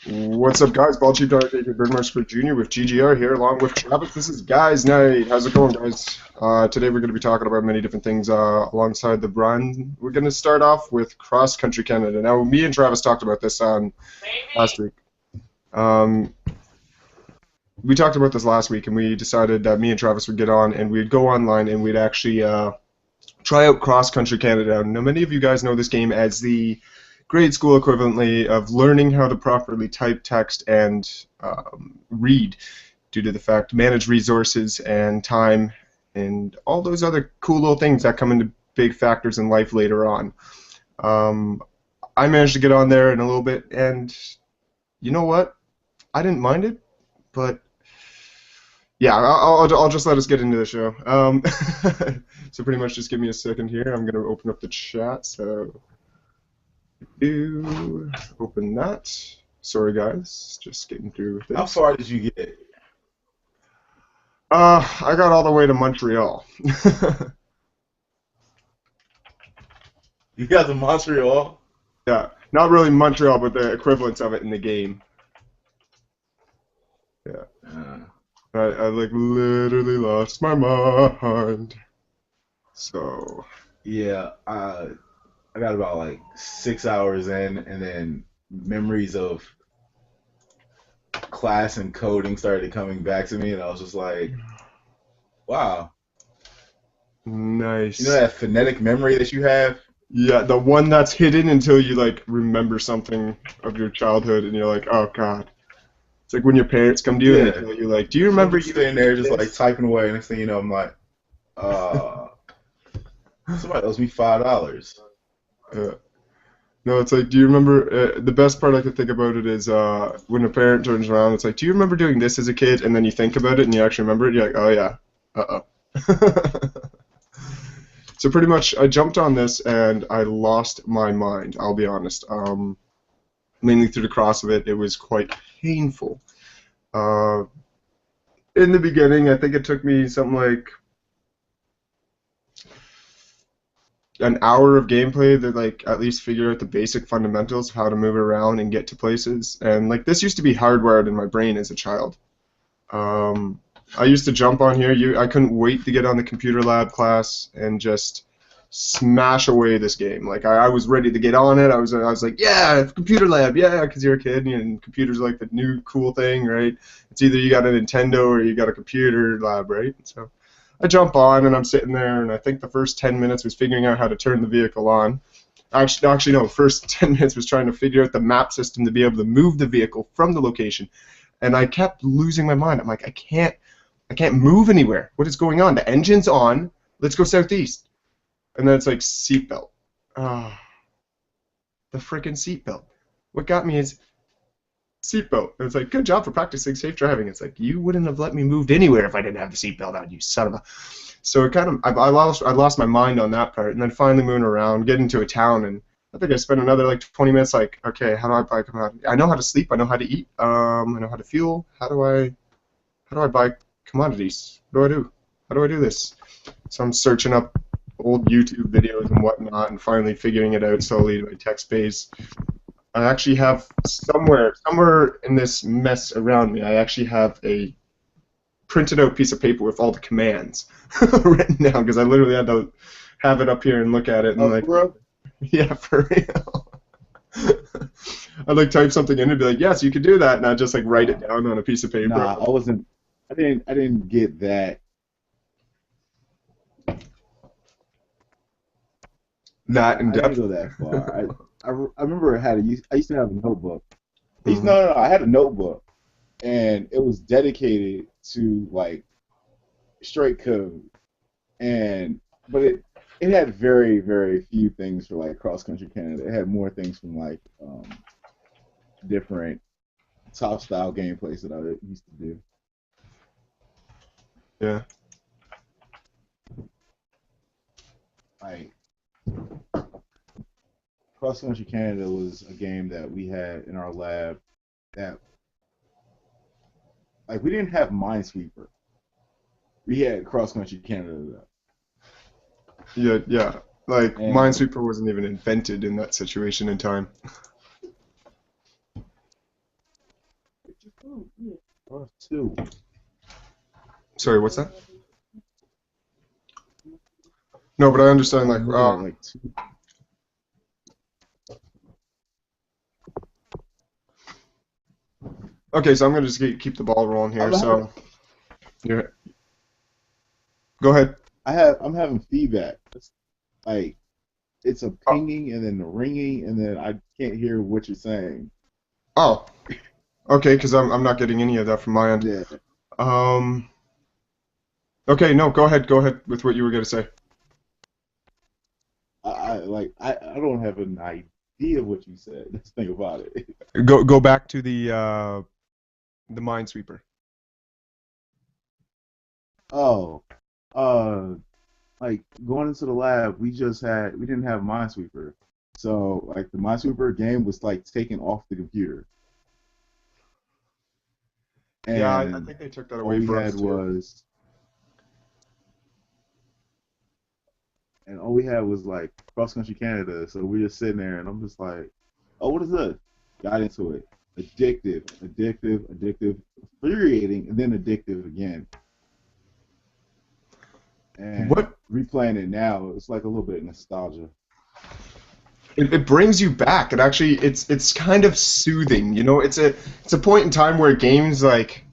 What's up, guys? Ball Chief David Bergmeister Jr. with GGR here, along with Travis. This is Guys Night. How's it going, guys? Today we're going to be talking about many different things alongside the run. We're going to start off with Cross Country Canada. Now, me and Travis talked about this on last week. We talked about this last week, and we decided that me and Travis would get on, and we'd go online, and we'd actually try out Cross Country Canada. Now, many of you guys know this game as the grade school equivalently of learning how to properly type text and read, due to the fact manage resources and time and all those other cool little things that come into big factors in life later on. I managed to get on there in a little bit, and you know what? I didn't mind it, but yeah, I'll just let us get into the show. So pretty much just give me a second here. I'm going to open up the chat. So open that. Sorry, guys. Just getting through this. How far did you get? I got all the way to Montreal. You got to Montreal? Yeah, not really Montreal, but the equivalents of it in the game. Yeah. I like literally lost my mind. So. Yeah, I got about like 6 hours in, and then memories of class and coding started coming back to me, and I was just like, wow. Nice. You know that phonetic memory that you have? Yeah, the one that's hidden until you like remember something of your childhood, and you're like, oh god. It's like when your parents come to you and they tell you, like, do you remember you sitting there just like typing away, and next thing you know, I'm like, somebody owes me $5. No, it's like, do you remember, the best part I could think about it is when a parent turns around, it's like, do you remember doing this as a kid? And then you think about it and you actually remember it, you're like, oh yeah, uh-oh. So pretty much, I jumped on this and I lost my mind, I'll be honest. Mainly through the cross of it, it was quite painful. In the beginning, I think it took me something like an hour of gameplay to like at least figure out the basic fundamentals of how to move around and get to places. And like this used to be hardwired in my brain as a child. I used to jump on here. I couldn't wait to get on the computer lab class and just smash away this game. Like I was ready to get on it. I was like, yeah, computer lab, yeah, because you're a kid and computers are like the new cool thing, right? It's either you got a Nintendo or you got a computer lab, right? So I jump on and I'm sitting there, and I think the first 10 minutes was figuring out how to turn the vehicle on. Actually, no, first 10 minutes was trying to figure out the map system to be able to move the vehicle from the location. And I kept losing my mind. I'm like, I can't move anywhere. What is going on? The engine's on. Let's go southeast. And then it's like seatbelt. Ah, the freaking seatbelt. What got me is seatbelt. It's like, good job for practicing safe driving. It's like, you wouldn't have let me move anywhere if I didn't have the seatbelt on, you son of a. So it kind of, I lost my mind on that part, and then finally moving around, get into a town, and I think I spent another like 20 minutes. Like, okay, how do I buy commodities? I know how to sleep. I know how to eat. I know how to fuel. How do I buy commodities? What do I do? How do I do this? So I'm searching up old YouTube videos and whatnot, and finally figuring it out slowly by text base. I actually have somewhere in this mess around me, I actually have a printed out piece of paper with all the commands written down, because I literally had to have it up here and look at it and like, bro? Yeah, for real. I'd like type something in and be like, yes, you could do that, and I'd just like write it down on a piece of paper. Nah, I didn't get that. That in I didn't depth. go that far. I remember I used to have a notebook. I had a notebook, and it was dedicated to like straight code, but it had very, very few things for like cross country Canada. It had more things from like different top style gameplays that I used to do. Yeah. Like Cross Country Canada was a game that we had in our lab that, like, we didn't have Minesweeper. We had Cross Country Canada. Yeah. Like, And Minesweeper wasn't even invented in that situation in time. Two. Sorry, what's that? No, but I understand. Like, I'm looking at like two. okay, so I'm gonna just keep the ball rolling here. I'm having, So, you're, go ahead. I'm having feedback. It's like it's a Oh, pinging and then a ringing and then I can't hear what you're saying. oh, okay, because I'm not getting any of that from my end. Yeah. Um, okay, no, go ahead with what you were gonna say. I don't have an idea what you said. Let's think about it. Go back to the Minesweeper. Oh, uh, like going into the lab, we didn't have Minesweeper, so like the Minesweeper game was like taken off the computer, Yeah, I and think they took that all away we for us had too. was and all we had was like cross country Canada. So we just sitting there, and I'm just like, oh, what is this? Got into it. Addictive, infuriating, and then addictive again. And What replaying it now, it's like a little bit of nostalgia. it brings you back. It actually it's kind of soothing. You know, it's a point in time where games like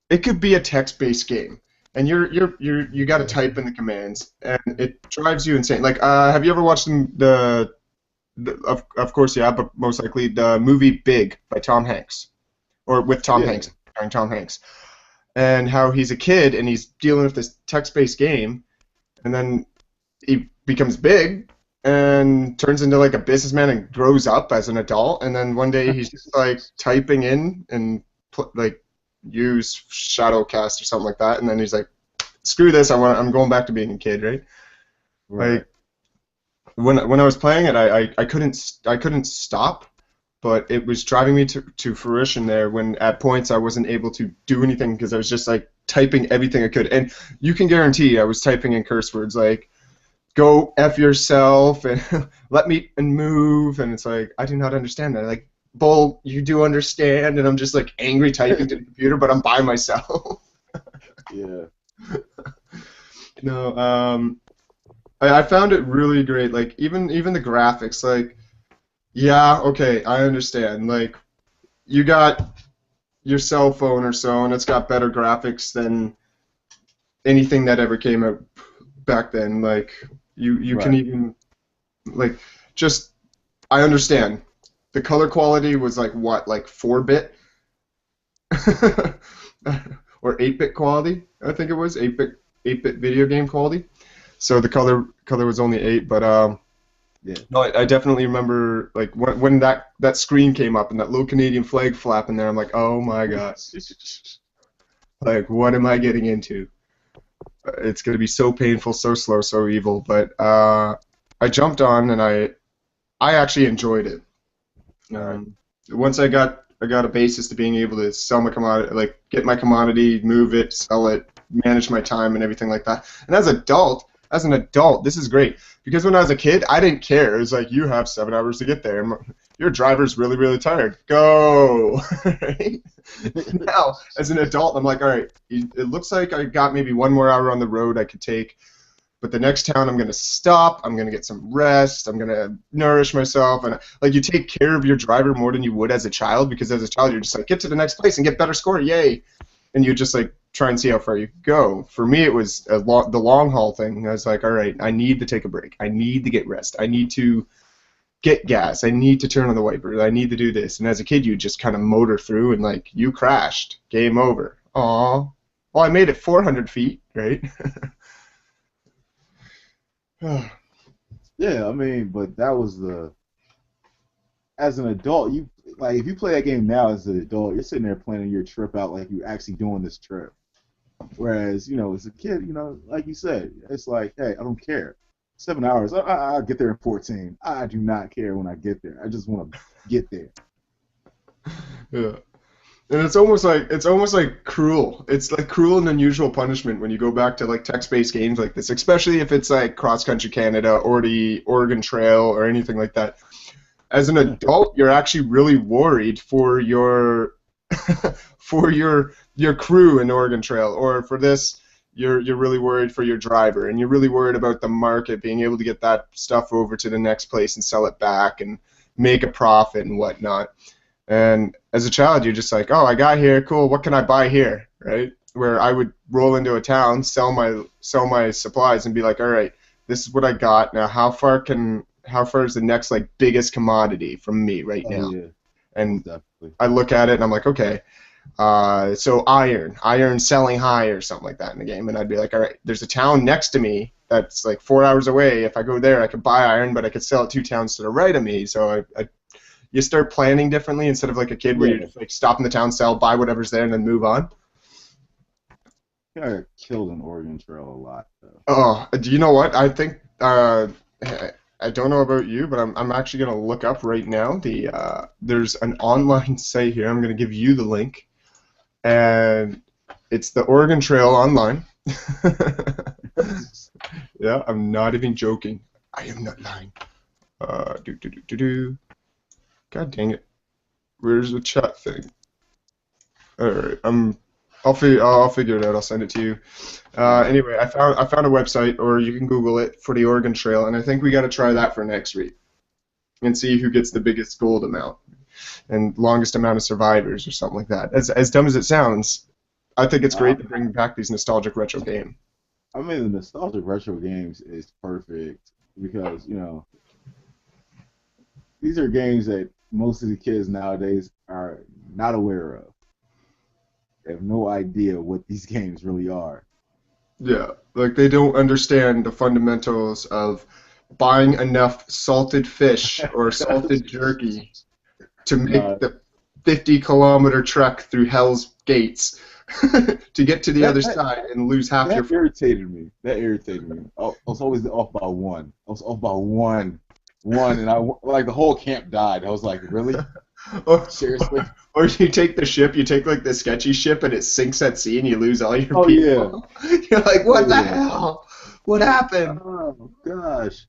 it could be a text-based game, and you got to Yeah. type in the commands, and it drives you insane. Like, have you ever watched of course, yeah, but most likely the movie Big by Tom Hanks, or with Tom Yeah. Hanks, starring Tom Hanks, and how he's a kid and he's dealing with this text-based game, and then he becomes big and turns into like a businessman and grows up as an adult, and then one day he's just like typing in and like use Shadowcast or something like that, and then he's like, screw this, I'm going back to being a kid, right? Right. Like when I was playing it, I couldn't stop, but it was driving me to fruition there when at points I wasn't able to do anything because I was just like typing everything I could, and you can guarantee I was typing in curse words like go F yourself and let me and move, and it's like I do not understand that. Like, bull, you do understand, and I'm just like angry typing to the computer, but I'm by myself. Yeah. No, I found it really great. Like even the graphics, like yeah, okay, I understand. Like you got your cell phone or so, and it's got better graphics than anything that ever came out back then. Like you can Right. even like just I understand. The color quality was like what, like 4-bit or 8-bit quality? I think it was 8-bit video game quality. So the color was only 8, but Yeah. no, I definitely remember like when that screen came up and that little Canadian flag flapping there. I'm like, oh my god, like what am I getting into? It's gonna be so painful, so slow, so evil. But I jumped on and I actually enjoyed it. All right. Once I got a basis to being able to sell my commodity, like get my commodity, move it, sell it, manage my time and everything like that. And as an adult, this is great because when I was a kid, I didn't care. It was like you have 7 hours to get there. Your driver's really really tired. Go. Right? Now, as an adult, I'm like, all right, it looks like I got maybe 1 more hour on the road I could take. But the next town, I'm gonna stop. I'm gonna get some rest. I'm gonna nourish myself, and like you take care of your driver more than you would as a child, because as a child you're just like get to the next place and get better score, yay! And you just like try and see how far you can go. For me, it was the long haul thing. I was like, all right, I need to take a break. I need to get rest. I need to get gas. I need to turn on the wipers. I need to do this. And as a kid, you just kind of motor through, and like you crashed, game over. Aw, well I made it 400 feet, right? Yeah. I mean, but that was the as an adult, you like if you play that game now as an adult, you're sitting there planning your trip out like you're actually doing this trip. Whereas, as a kid, like you said, it's like, hey, I don't care. 7 hours, I'll get there in 14. I do not care when I get there. I just want to get there. Yeah. And it's almost like cruel. It's like cruel and unusual punishment when you go back to like text-based games like this, especially if it's like Cross Country Canada or the Oregon Trail or anything like that. As an adult, you're actually really worried for your for your crew in Oregon Trail, or for this, you're really worried for your driver, and you're really worried about the market, being able to get that stuff over to the next place and sell it back and make a profit and whatnot. And as a child, you're just like, oh, I got here, cool. What can I buy here, right? Where I would roll into a town, sell my supplies, and be like, all right, this is what I got. Now, how far is the next like biggest commodity from me right Oh now? yeah, most And definitely. I look at it and I'm like, okay, so iron selling high or something like that in the game, and I'd be like, all right, there's a town next to me that's like 4 hours away. If I go there, I could buy iron, but I could sell it 2 towns to the right of me. So you start planning differently instead of like a kid where you Yeah, just like stop in the town, sell, buy whatever's there, and then move on. I got killed in Oregon Trail a lot though. Oh, do you know what? I think I don't know about you, but I'm actually gonna look up right now. There's an online site here. I'm gonna give you the link, and it's the Oregon Trail online. Yeah, I'm not even joking. I am not lying. Do do do do do. God dang it. Where's the chat thing? All right, I'll figure it out. I'll send it to you. Alright. Anyway, I found a website, or you can Google it, for the Oregon Trail, and I think we got to try that for next week and see who gets the biggest gold amount and longest amount of survivors or something like that. As dumb as it sounds, I think it's Uh, great to bring back these nostalgic retro games. I mean, the nostalgic retro games is perfect because these are games that most of the kids nowadays are not aware of. They have no idea what these games really are. Yeah, like they don't understand the fundamentals of buying enough salted fish or salted jerky to make No, the 50-kilometer trek through Hell's Gates to get to the that other that side and lose half your. that irritated me. That irritated me. I was always off by one. I was off by one, and like the whole camp died. I was like, really? Or, Seriously? or you take the ship, you take like the sketchy ship, and it sinks at sea, and you lose all your Oh yeah. people. You're like, Oh what the yeah. hell? What happened? Oh gosh.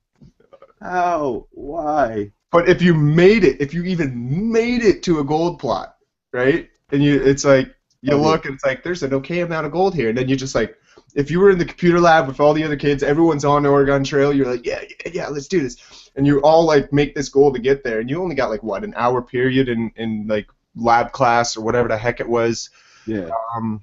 How? Why? But if you made it, if you even made it to a gold plot, right? And it's like you Oh yeah. look and it's like there's an okay amount of gold here, and then you just like, if you were in the computer lab with all the other kids, everyone's on the Oregon Trail, you're like, yeah, yeah, yeah, let's do this, and you all like make this goal to get there, and you only got like what, an hour period in like lab class or whatever the heck it was. Yeah. Um,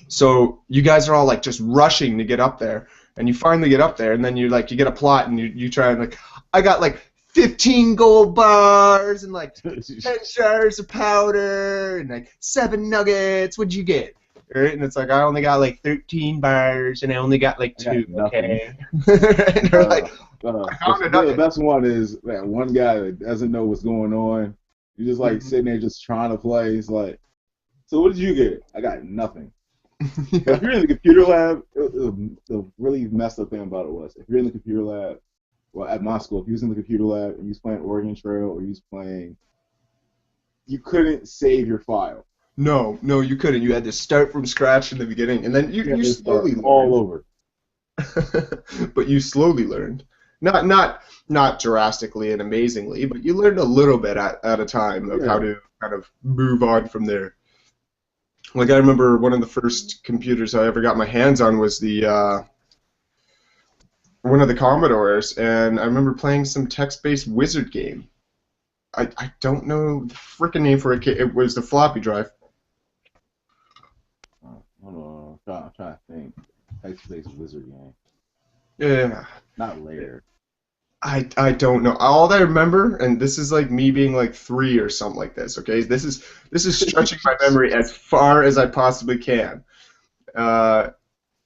so you guys are all like just rushing to get up there, and you finally get up there, and then you get a plot, and you try and like, I got like 15 gold bars and like 10 jars of powder and like 7 nuggets. What'd you get? Right? And it's like, I only got like 13 bars and I only got like I got two. nothing. Okay. And they're Uh, like, I found a nugget. the best one is that one guy that doesn't know what's going on. You're just like sitting there just trying to play. He's like, so what did you get? I got nothing. But if Yeah. you're in the computer lab, the really messed up thing about it was if you're in the computer lab, well, at my school, if you was in the computer lab and you was playing Oregon Trail or you was playing, you couldn't save your file. No, no, you couldn't. You had to start from scratch in the beginning, and then you, You had you to start slowly all learned. over. But you slowly learned. Not drastically and amazingly, but you learned a little bit at a time of how Yeah. to kind of move on from there. Like I remember one of the first computers I ever got my hands on was the one of the Commodores, and I remember playing some text-based wizard game. I don't know the freaking name for it. It was the floppy drive. Hold on. I'm trying to think. Text-based wizard game. Yeah, Not layer. I don't know. All I remember, and this is like me being like 3 or something like this. Okay, this is stretching my memory as far as I possibly can. Uh,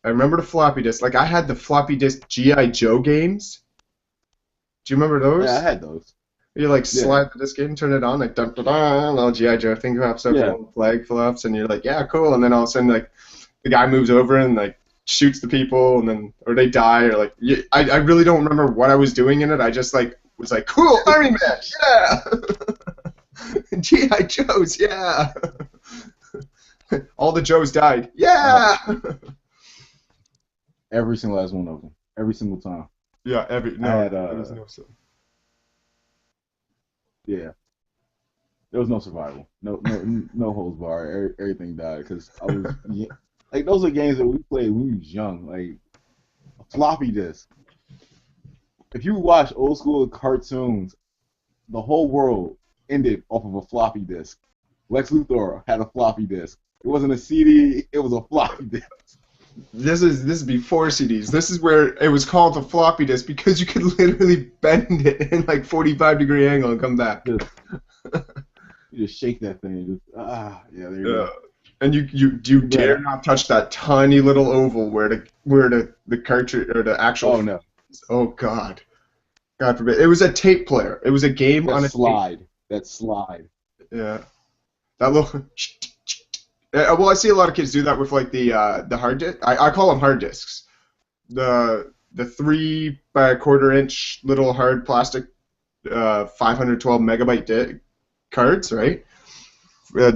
I remember the floppy disk. Like I had the floppy disk GI Joe games. Do you remember Yeah, I those? had those. You like Yeah. slide the disc in, turn it on, like dun dun dun, little GI Joe thing pops up, a Yeah. little flag fluffs, and you're like, yeah, cool. And then all of a sudden, like the guy moves over and like shoots the people, and then or they die, or like I really don't remember what I was doing in it. I just like was like, cool, Army Man, yeah, GI Joes, yeah. All the Joes died, Uh, yeah. every single last one of them. Every single time. Yeah, I no, had there was no so. yeah. There was no survival. No holds bar. Everything died because I was like those are games that we played when we was young. Like a floppy disk. If you watch old school cartoons, the whole world ended off of a floppy disk. Lex Luthor had a floppy disk. It wasn't a CD. It was a floppy disk. This is before CDs. This is where it was called a floppy disk because you could literally bend it in like 45-degree angle and come back. Just, you just shake that thing. Just yeah, there you Yeah. go. And you dare not touch that tiny little oval where the cartridge or the actual. Oh no, Oh God, God forbid. It was a tape player. It was a game that on a tape. slide. That slide. Yeah. That little. Well, I see a lot of kids do that with like the hard disk. I call them hard disks. The 3 by a quarter inch little hard plastic 512 megabyte cards, right? Yeah.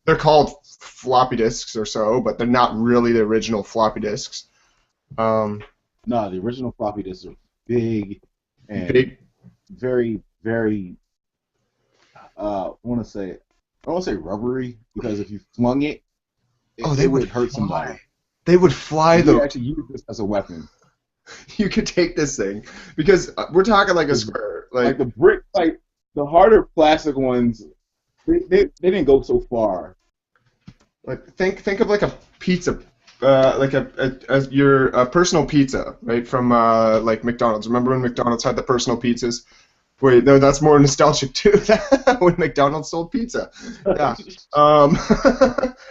They're called floppy disks or so, but they're not really the original floppy disks. Um, No, the original floppy disks are big and big. very, very. I want to say rubbery because if you flung it, Oh, it they would would hurt somebody. fly. They would fly You could though. actually use this as a weapon. You could take this thing because we're talking like a 'Cause, square, like like. the brick, like the harder plastic ones, they didn't go so far. Like think of like a pizza, like your personal pizza, right? From like McDonald's. Remember when McDonald's had the personal pizzas? Wait, no, that's more nostalgic too. When McDonald's sold pizza. Yeah. Um,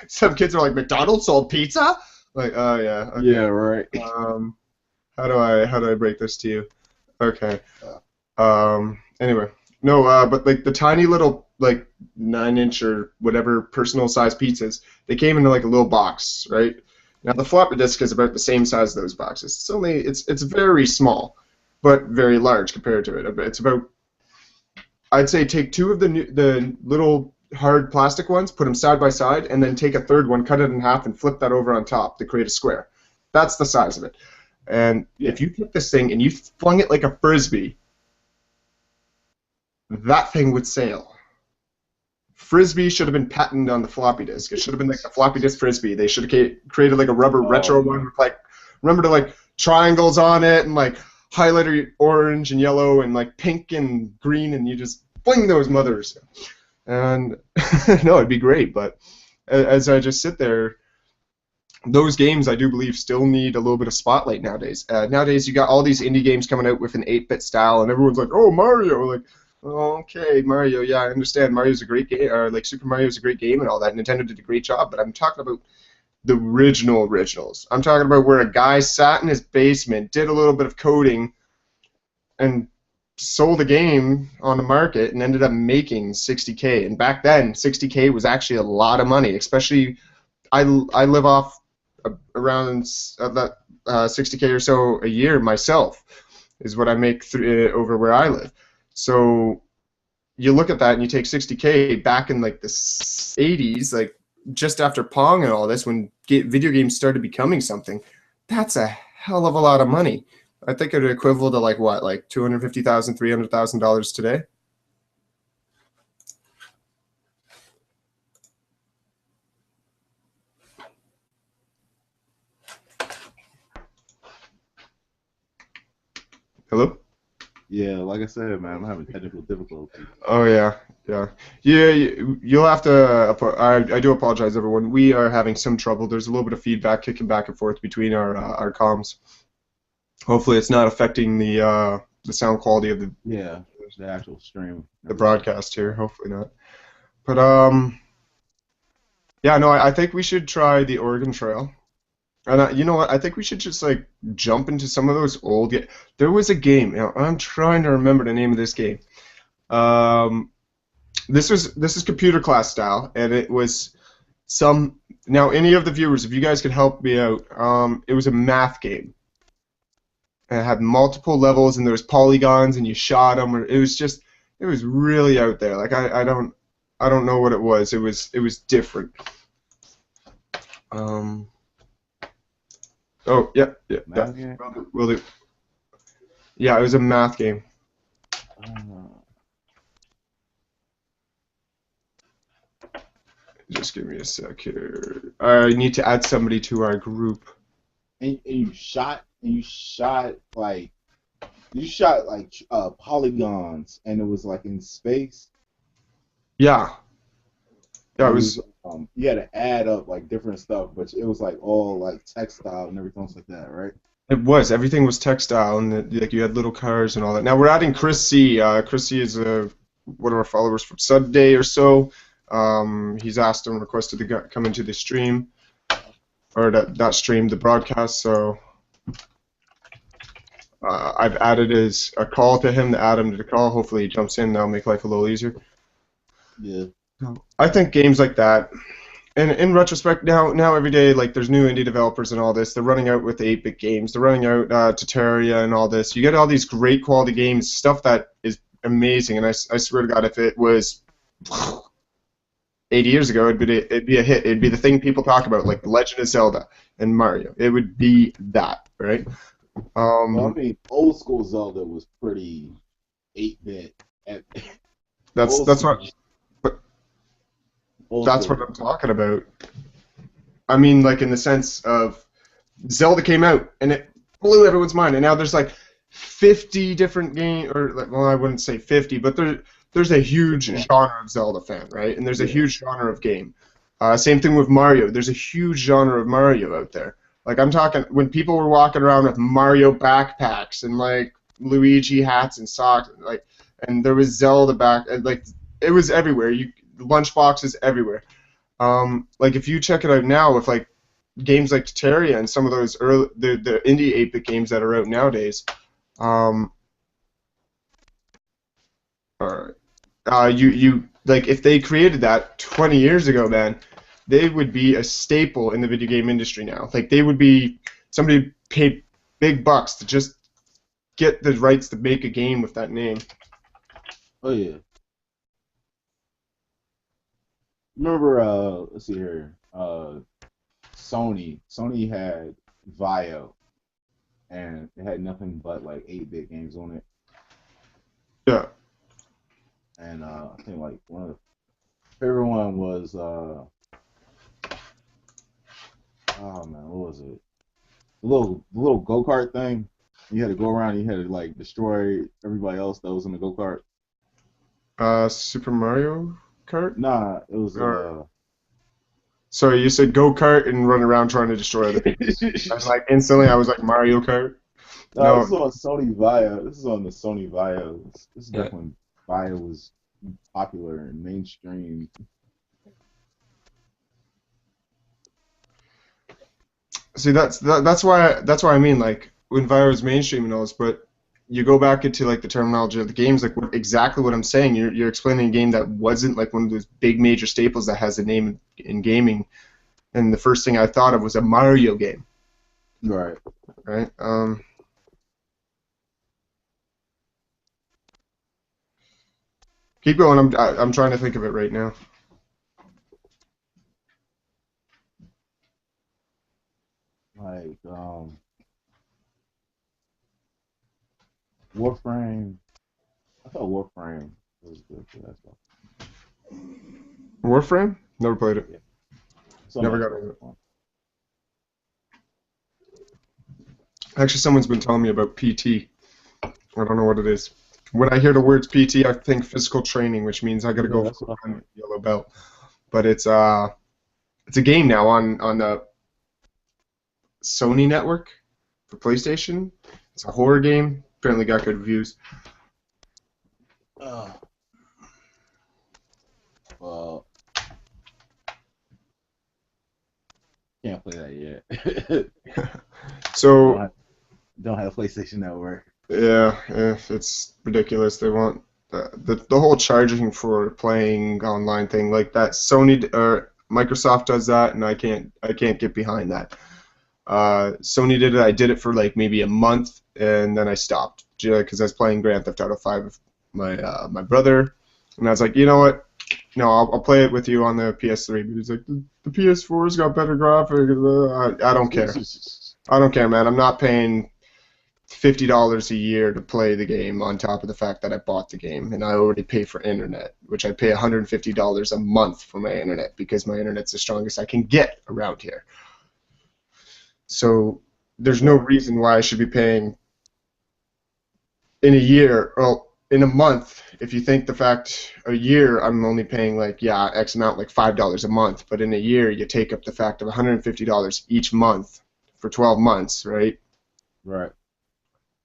some kids are like, McDonald's sold pizza? Like, oh yeah, okay. Yeah, right. How do I break this to you? Okay. Anyway, no, but like the tiny little like 9-inch or whatever personal size pizzas, they came in like a little box, right? Now the floppy disk is about the same size as those boxes. It's very small, but very large compared to it. It's about, I'd say, take two of the little hard plastic ones, put them side by side, and then take a third one, cut it in half, and flip that over on top to create a square. That's the size of it. And Yeah. if you took this thing and you flung it like a frisbee, that thing would sail. Frisbee should have been patented on the floppy disk. It should have been like the floppy disk frisbee. They should have created like a rubber retro Oh, one with like, remember, to like triangles on it and like highlighter orange and yellow and like pink and green, and you just fling those mothers. And no, it'd be great. But as I just sit there, those games I do believe still need a little bit of spotlight nowadays. Nowadays you got all these indie games coming out with an 8-bit style, and everyone's like, "Oh, Mario!" Like, oh, okay, Mario. Yeah, I understand. Mario's a great game, or like Super Mario's a great game and all that. Nintendo did a great job, but I'm talking about the originals. I'm talking about where a guy sat in his basement, did a little bit of coding, and sold a game on the market and ended up making 60K. And back then, 60K was actually a lot of money, especially I live off around that 60K or so a year myself is what I make over where I live. So you look at that and you take 60K back in like the 80s, like just after Pong and all this, when video games started becoming something, that's a hell of a lot of money. I think it would equivalent to like what, like $250,000, $300,000 today. Hello? yeah. Like I said, man, I'm having technical difficulties. Oh yeah, yeah, yeah. You'll have to. I do apologize, everyone. We are having some trouble. There's a little bit of feedback kicking back and forth between our comms. Hopefully, it's not affecting the sound quality of Yeah, the actual stream. the broadcast here. Hopefully not. But yeah, no. I think we should try the Oregon Trail. And you know what? I think we should just like jump into some of those old. There was a game. I'm trying to remember the name of this game. Um, this is computer class style, and it was some. Now, any of the viewers, if you guys could help me out, it was a math game. And it had multiple levels, and there was polygons, and you shot them. Or it was really out there. Like I don't know what it was. It was different. Oh yeah, yeah. Math game? Will do. Yeah, it was a math game. Uh, Just give me a sec here. I need to add somebody to our group. And you shot like polygons, and it was like in space. Yeah, yeah, And it you was. was you had to add up like different stuff, but it was like all like textile and everything else like that, right? It was. Everything was textile, and like you had little cars and all that. Now we're adding Chris C. Chris C is one of our followers from Sunday or so. He's asked and requested to come into the stream, or that stream, the broadcast. So I've added a call to him to add him to the call. Hopefully he jumps in. That'll make life a little easier. Yeah. I think games like that. And in retrospect, now every day, like there's new indie developers and all this. They're running out with the 8-bit games. They're running out to Terraria and all this. You get all these great quality games, stuff that is amazing. And I swear to God, if it was 80 years ago, it'd be a hit. It'd be the thing people talk about, like The Legend of Zelda and Mario. It would be that, right? Well, I mean, old school Zelda was pretty 8-bit. That's Old that's school, what old that's what school. I'm talking about. I mean, like in the sense of Zelda came out and it blew everyone's mind, and now there's like 50 different games, or like, well, I wouldn't say 50, but there's a huge Yeah. genre of Zelda fan, right? And there's a Yeah. huge genre of game. Same thing with Mario. There's a huge genre of Mario out there. Like I'm talking when people were walking around with Mario backpacks and like Luigi hats and socks, like, and there was Zelda back, and like it was everywhere. Lunchboxes everywhere. Like if you check it out now with like games like Terraria and some of those early the indie 8-bit games that are out nowadays, um, or, you like if they created that 20 years ago, man, they would be a staple in the video game industry now. Like they would be somebody paid big bucks to just get the rights to make a game with that name. Oh yeah. Remember? Let's see here. Sony had Vio, and it had nothing but like 8-bit games on it. Yeah. And I think like one of the favorite one was oh man, what was it? The little go kart thing. You had to go around. And you had to like destroy everybody else that was in the go kart. Super Mario Kart. Nah, it was Sorry, you said go kart and run around trying to destroy other people. And like instantly, I was like Mario Kart. no, this No, is on Sony Vio. This is on the Sony Vio. This is yeah. back when Vio was popular and mainstream. See, that's why I mean like when Vire was mainstream and all this, but you go back into like the terminology of the games, like exactly what I'm saying. You're explaining a game that wasn't like one of those big major staples that has a name in gaming, and the first thing I thought of was a Mario game, Right. right? Keep going. I'm trying to think of it right now. Like Warframe. I thought Warframe was good for that stuff. Warframe? Never played it. Yeah. So Never nice got for into it. one. Actually, someone's been telling me about PT. I don't know what it is. When I hear the words PT, I think physical training, which means I got to Yeah, go that's for what I a thought. yellow belt. But it's a game now on the Sony network for PlayStation. It's a horror game. Apparently got good reviews. Uh, well, can't play that yet. don't So have, don't have PlayStation Network. yeah, it's ridiculous. They want the whole charging for playing online thing like that. Or Microsoft does that, and I can't get behind that. Sony did it. I did it for like maybe a month, and then I stopped because I was playing Grand Theft Auto 5 with my brother, and I was like, you know what? No, I'll play it with you on the PS3. But he's like, the PS4's got better graphics. I don't care. I don't care, man. I'm not paying $50 a year to play the game on top of the fact that I bought the game, and I already pay for internet, which I pay $150 a month for my internet because my internet's the strongest I can get around here. So there's no reason why I should be paying in a year, well, in a month, if you think the fact a year I'm only paying like, yeah, X amount, like $5 a month, but in a year you take up the fact of $150 each month for 12 months, right? Right.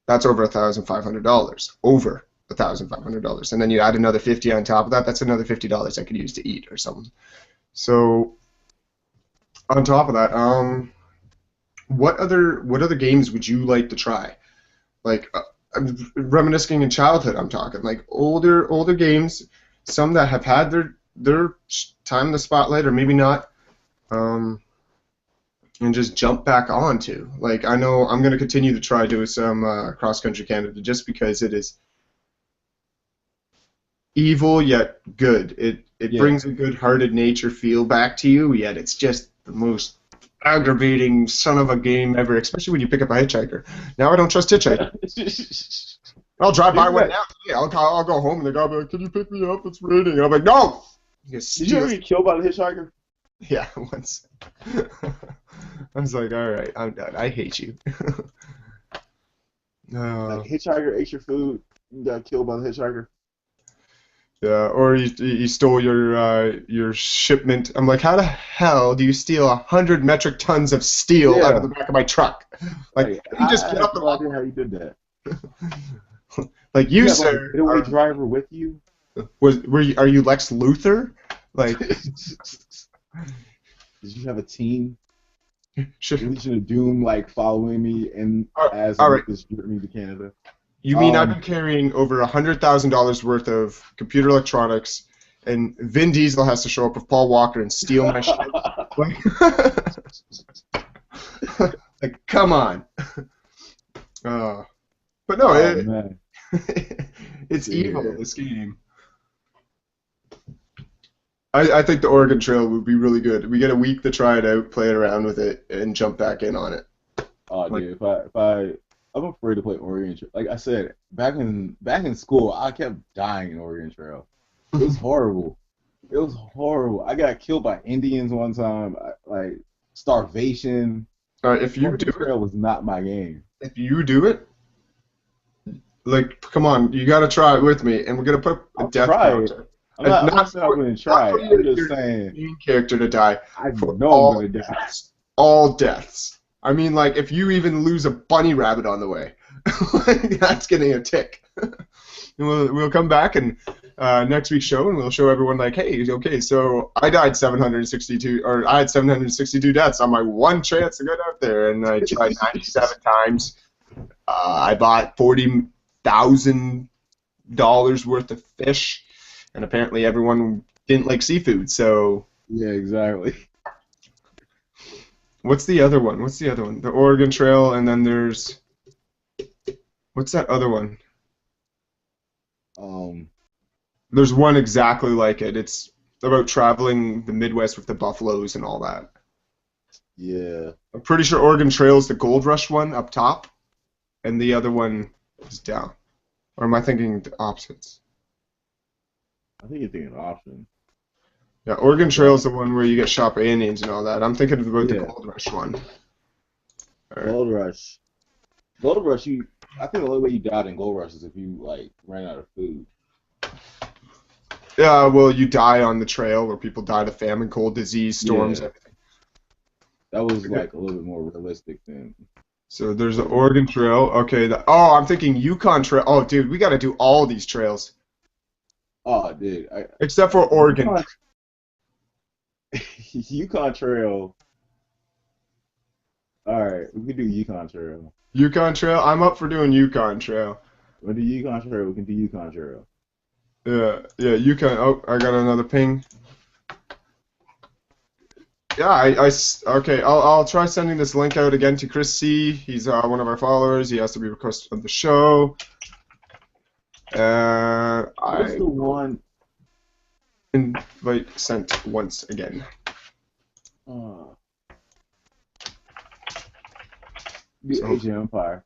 That's over $1,500. Over $1,500. And then you add another 50 on top of that, that's another $50 I could use to eat or something. So on top of that, what other games would you like to try? Like I'm reminiscing in childhood. I'm talking like older games, some that have had their time in the spotlight or maybe not, and just jump back onto. Like I know I'm gonna continue to try doing some cross country Canada just because it is evil yet good. It Yeah. brings a good-hearted nature feel back to you, yet it's just the most aggravating son of a game ever, especially when you pick up a hitchhiker. Now I don't trust hitchhikers. I'll drive by one now today. I'll go home and the guy will be like, "Can you pick me up? It's raining." And I'm like, "No!" Did you ever get killed by the hitchhiker? Yeah, once. I was like, "All right, I'm done. I hate you." Like hitchhiker ate your food, you got killed by the hitchhiker. Yeah, or he stole your shipment. I'm like, how the hell do you steal 100 metric tons of steel out of the Yeah. back of my truck? Like, Like you I, just I get have up and no walk. idea how you did that. Like You you, have like a sir, getaway driver with you? are you Lex Luthor? Like, Did you have a team? should, Legion of Doom like following me and as I all right. make this journey to Canada. You mean I've been carrying over $100,000 worth of computer electronics, and Vin Diesel has to show up with Paul Walker and steal my shit? Like, like, come on. But no, Oh man. it's evil, Yeah. this game. I think the Oregon Trail would be really good. We get a week to try it out, play it around with it, and jump back in on it. Oh Like, dude, I'm afraid to play Oregon Trail. Like I said, back in school, I kept dying in Oregon Trail. It was horrible. It was horrible. I got killed by Indians one time. Like starvation. if you do Oregon it, Trail was not my game. if you do it, like, come on, you got to try it with me, and we're gonna put a I'll death try it. counter. I'm not saying I'm gonna Not try for it. I'm your just saying main character to die. I For know I'm all gonna die. deaths. All deaths. I mean, like, if you even lose a bunny rabbit on the way, like, that's getting a tick. And we'll come back and next week's show, and we'll show everyone like, hey, okay, so I died 762, or I had 762 deaths on my one chance to get out there, and I tried 97 times. I bought $40,000 worth of fish, and apparently everyone didn't like seafood. So Yeah, exactly. what's the other one? What's the other one? The Oregon Trail, and then there's what's that other one? Um, There's one exactly like it. It's about traveling the Midwest with the buffaloes and all that. yeah. I'm pretty sure Oregon Trail is the Gold Rush one up top, and the other one is down. Or am I thinking the opposites? I think you're thinking option. Yeah, Oregon Trail is the one where you get shot by Indians and all that. I'm thinking about the Yeah. Gold Rush one. All right. Gold Rush. Gold Rush, I think the only way you died in Gold Rush is if you like ran out of food. Yeah, well, you die on the trail where people died of famine, cold, disease, storms, Yeah. everything. That was like a little bit more realistic than. So there's the Oregon Trail. Okay. Oh, I'm thinking Yukon Trail. Oh, dude, we got to do all these trails Oh, dude. except for Oregon. Yukon, Yukon Trail. All right, we can do Yukon Trail. Yukon Trail. I'm up for doing Yukon Trail. We can do Yukon Trail. We can do Yukon Trail. Yeah, Yukon. Oh, I got another ping. Yeah, okay. I'll try sending this link out again to Chris C. He's one of our followers. He has to be requested of the show. What's the one? Invite sent once again. The So- Age of Empire.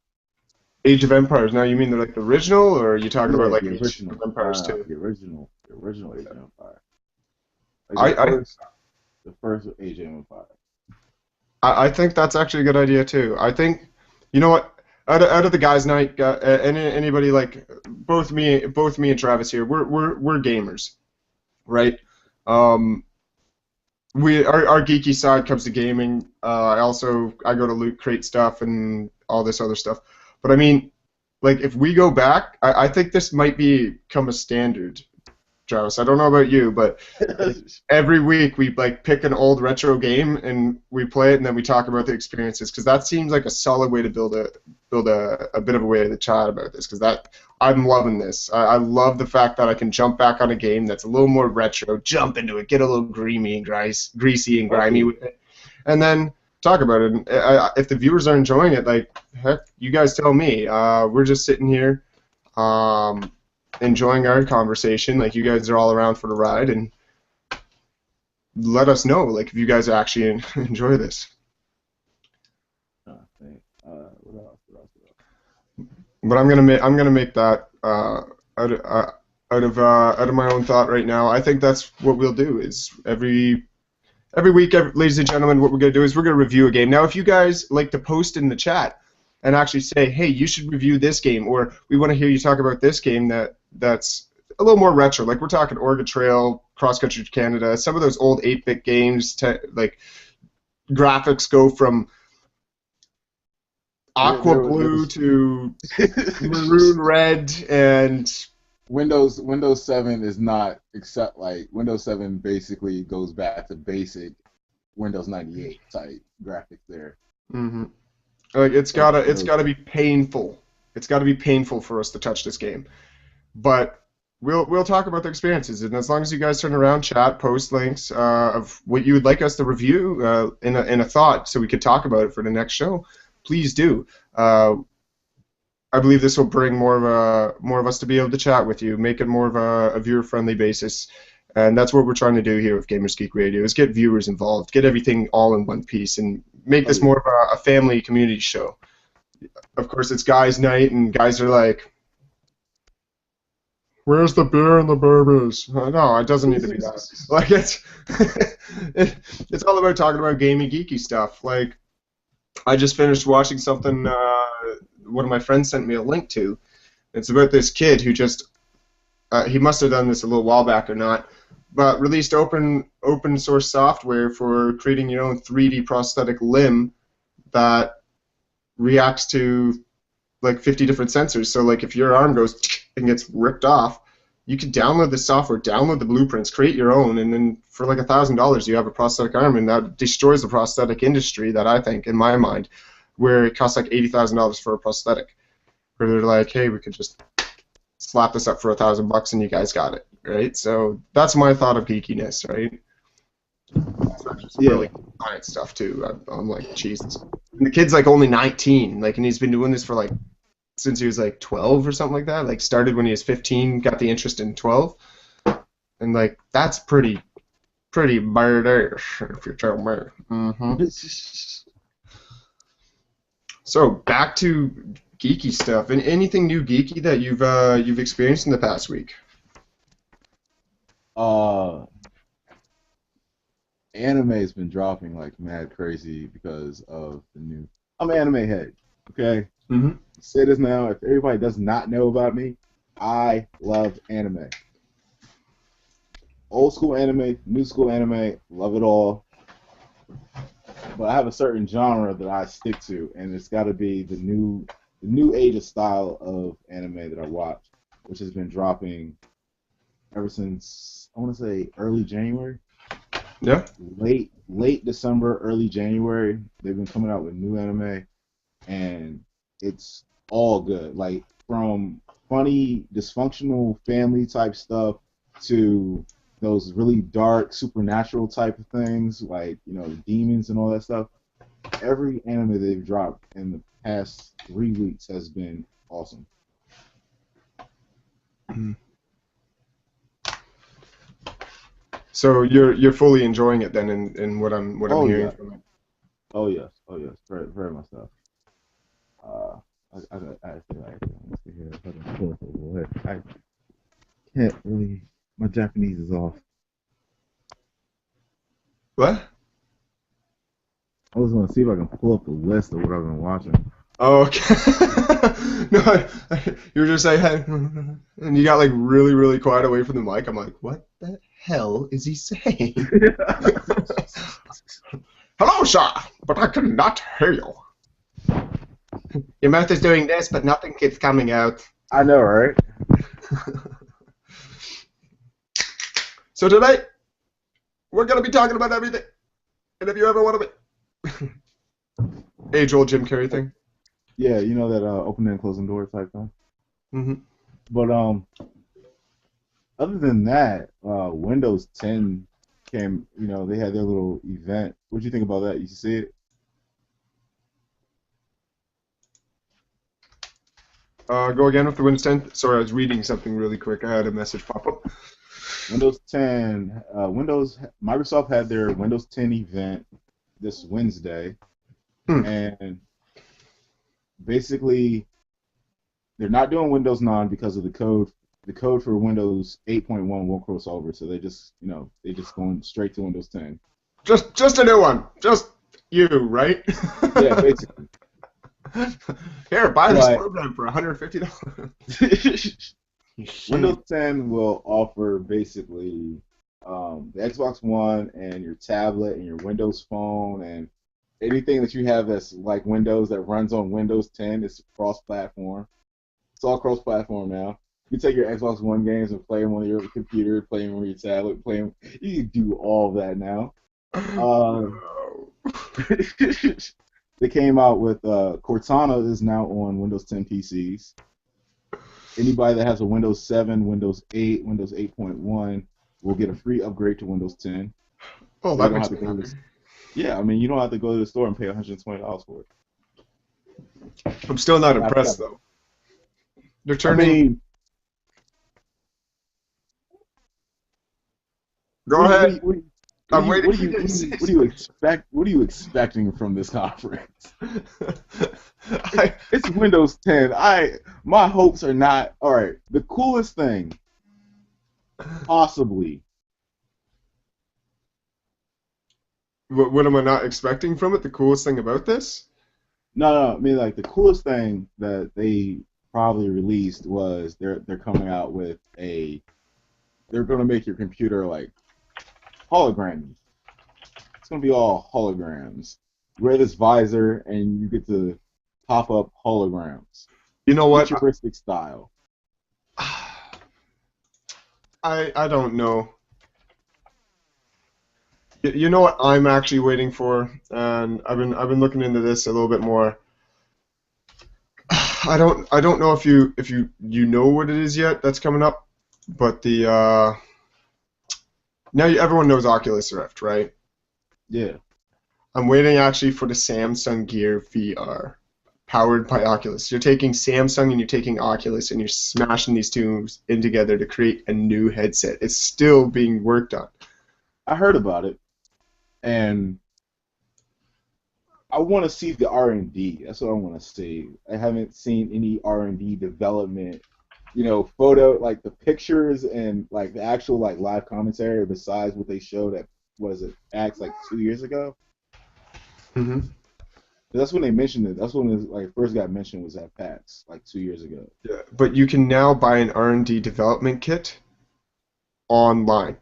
Age of Empires. Now you mean like the original, or are you talking about Yeah, like the Age of original. Empires No, 2? the original Age of Empire. Like I, I the first Age of Empire. I think that's actually a good idea too. I think, you know what? Out of the guys' night, anybody like both me and Travis here, we're gamers, right? Um, our geeky side comes to gaming. I go to loot crate stuff and all this other stuff. But I mean, like if we go back, I think this might become a standard, Travis. I don't know about you, but like every week we like pick an old retro game and we play it, and then we talk about the experiences because that seems like a solid way to build a bit of a way to chat about this because that I'm loving this. I love the fact that I can jump back on a game that's a little more retro, jump into it, get a little greasy and Oh grimy yeah. with it, and then talk about it. And, if the viewers are enjoying it, like heck, you guys tell me. We're just sitting here. Um, Enjoying our conversation. Like you guys are all around for the ride, and let us know like if you guys actually enjoy this. Think. What else? What else? What else? But I'm gonna make that out of, out of my own thought right now. I think that's what we'll do. Is every week, ladies and gentlemen, what we're gonna do is we're gonna review a game. Now, if you guys like to post in the chat and actually say, hey, you should review this game, or we want to hear you talk about this game that's a little more retro. Like we're talking Oregon Trail, Cross Country Canada, some of those old 8-bit games. Like graphics go from aqua blue There's to maroon red, and Windows 7 is not except like Windows 7 basically goes back to basic Windows 98 type graphics there. mhm. Like Like it's Windows. gotta be painful. It's gotta be painful for us to touch this game. But we'll talk about the experiences, and as long as you guys turn around, chat, post links of what you would like us to review in a thought, so we could talk about it for the next show, please do. Uh, I believe this will bring more of us to be able to chat with you, make it more of a viewer friendly basis, and that's what we're trying to do here with Gamers Geek Radio is get viewers involved, get everything all in one piece, and make Oh this yeah. more of a family community show. Of course, it's guys' night, and guys are like, "Where's the beer and the bourbons?" No, it doesn't need to be that. Like it's all about talking about gaming geeky stuff. Like I just finished watching something. One of my friends sent me a link to. It's about this kid who just he must have done this a little while back or not, but released open source software for creating your own 3D prosthetic limb that reacts to like 50 different sensors. So like if your arm goes and gets ripped off, you can download the software, download the blueprints, create your own, and then for like $1,000 you have a prosthetic arm, and that destroys the prosthetic industry. That I think, in my mind, where it costs like $80,000 for a prosthetic, where they're like, hey, we could just slap this up for $1,000 and you guys got it, right? So that's my thought of geekiness, right? It's actually some Yeah. really science stuff too. I'm like, Jesus. And the kid's like only 19, like, and he's been doing this for like since he was like 12 or something like that. Like started when he was 15, got the interest in 12, and like that's pretty badass if you're telling me. So back to geeky stuff. And anything new geeky that you've experienced in the past week? uh, Anime has been dropping like mad crazy because of the new. I'm an anime head. Okay, Mm-hmm. say this now. If everybody does not know about me, I love anime. Old school anime, new school anime, love it all. But I have a certain genre that I stick to, and it's got to be the new age of style of anime that I watch, which has been dropping ever since I want to say early January, Yeah. late December, early January. They've been coming out with new anime, and it's all good. Like from funny, dysfunctional family type stuff to those really dark supernatural type of things, like demons and all that stuff. Every anime they've dropped in the past 3 weeks has been awesome. So you're fully enjoying it then, in what I'm Oh hearing yeah, from it. oh yes, very very much so. I feel like let's see here. If I can pull up a list. I can't really. My Japanese is off. What? I was gonna see if I can pull up a list of what I've been watching. Oh, okay. No, you were just like, hey, and you got like really, really quiet away from the mic. I'm like, what the hell is he saying? Hello, sir, but I cannot hear you. Your mouth is doing this, but nothing keeps coming out. I know, right? So tonight, we're going to be talking about everything. And if you ever want to be... Age-old Jim Carrey thing. Yeah, you know that opening and closing door type thing. Mm-hmm. But other than that, Windows 10 came. You know, they had their little event. What do you think about that? You see it? Go again with the Windows 10. Sorry, I was reading something really quick. I had a message pop up. Windows 10, Microsoft had their Windows 10 event this Wednesday, Hmm. and basically they're not doing Windows 9 because of the code. The code for Windows 8.1 won't cross over, so they just going straight to Windows 10. Just a new one. Just you, right? Yeah, basically. Here, buy this But program for $150. Windows 10 will offer basically the Xbox One and your tablet and your Windows Phone and anything that you have that's like Windows that runs on Windows 10 is cross-platform. It's all cross-platform now. You can take your Xbox One games and play them on your computer, play them on your tablet, play them. You can do all of that now. They came out with Cortana is now on Windows 10 PCs. Anybody that has a Windows 7, Windows 8, Windows 8.1 will get a free upgrade to Windows 10. Oh, So you that don't makes have to me go to happy. yeah, I mean you don't have to go to the store and pay $120 for it. I'm still not I impressed, though. They're I turning... mean, Go ahead. I'm what waiting do for you you to say what do you expect? What are you expecting from this conference? I, It's Windows 10. My hopes are not all right. The coolest thing, possibly. what am I not expecting from it? The coolest thing about this? No, I mean like the coolest thing that they probably released was they're coming out with they're gonna make your computer like holograms. It's gonna be all holograms. You wear this visor and you get to pop up holograms, You know what? futuristic style. I don't know. You know what I'm actually waiting for, and I've been looking into this a little bit more. I don't know if you know what it is yet that's coming up, but the now everyone knows Oculus Rift, right? Yeah. I'm waiting actually for the Samsung Gear VR, powered by Oculus. You're taking Samsung and you're taking Oculus and you're smashing these two in together to create a new headset. It's still being worked on. I heard about it and I want to see the R&D. That's what I want to see. I haven't seen any R&D development, photo like the pictures and like the actual like live commentary besides what they showed at was it PAX like 2 years ago. Hmm. That's when they mentioned it. That's when it like first got mentioned was at PAX like 2 years ago. Yeah, but you can now buy an R&D development kit online.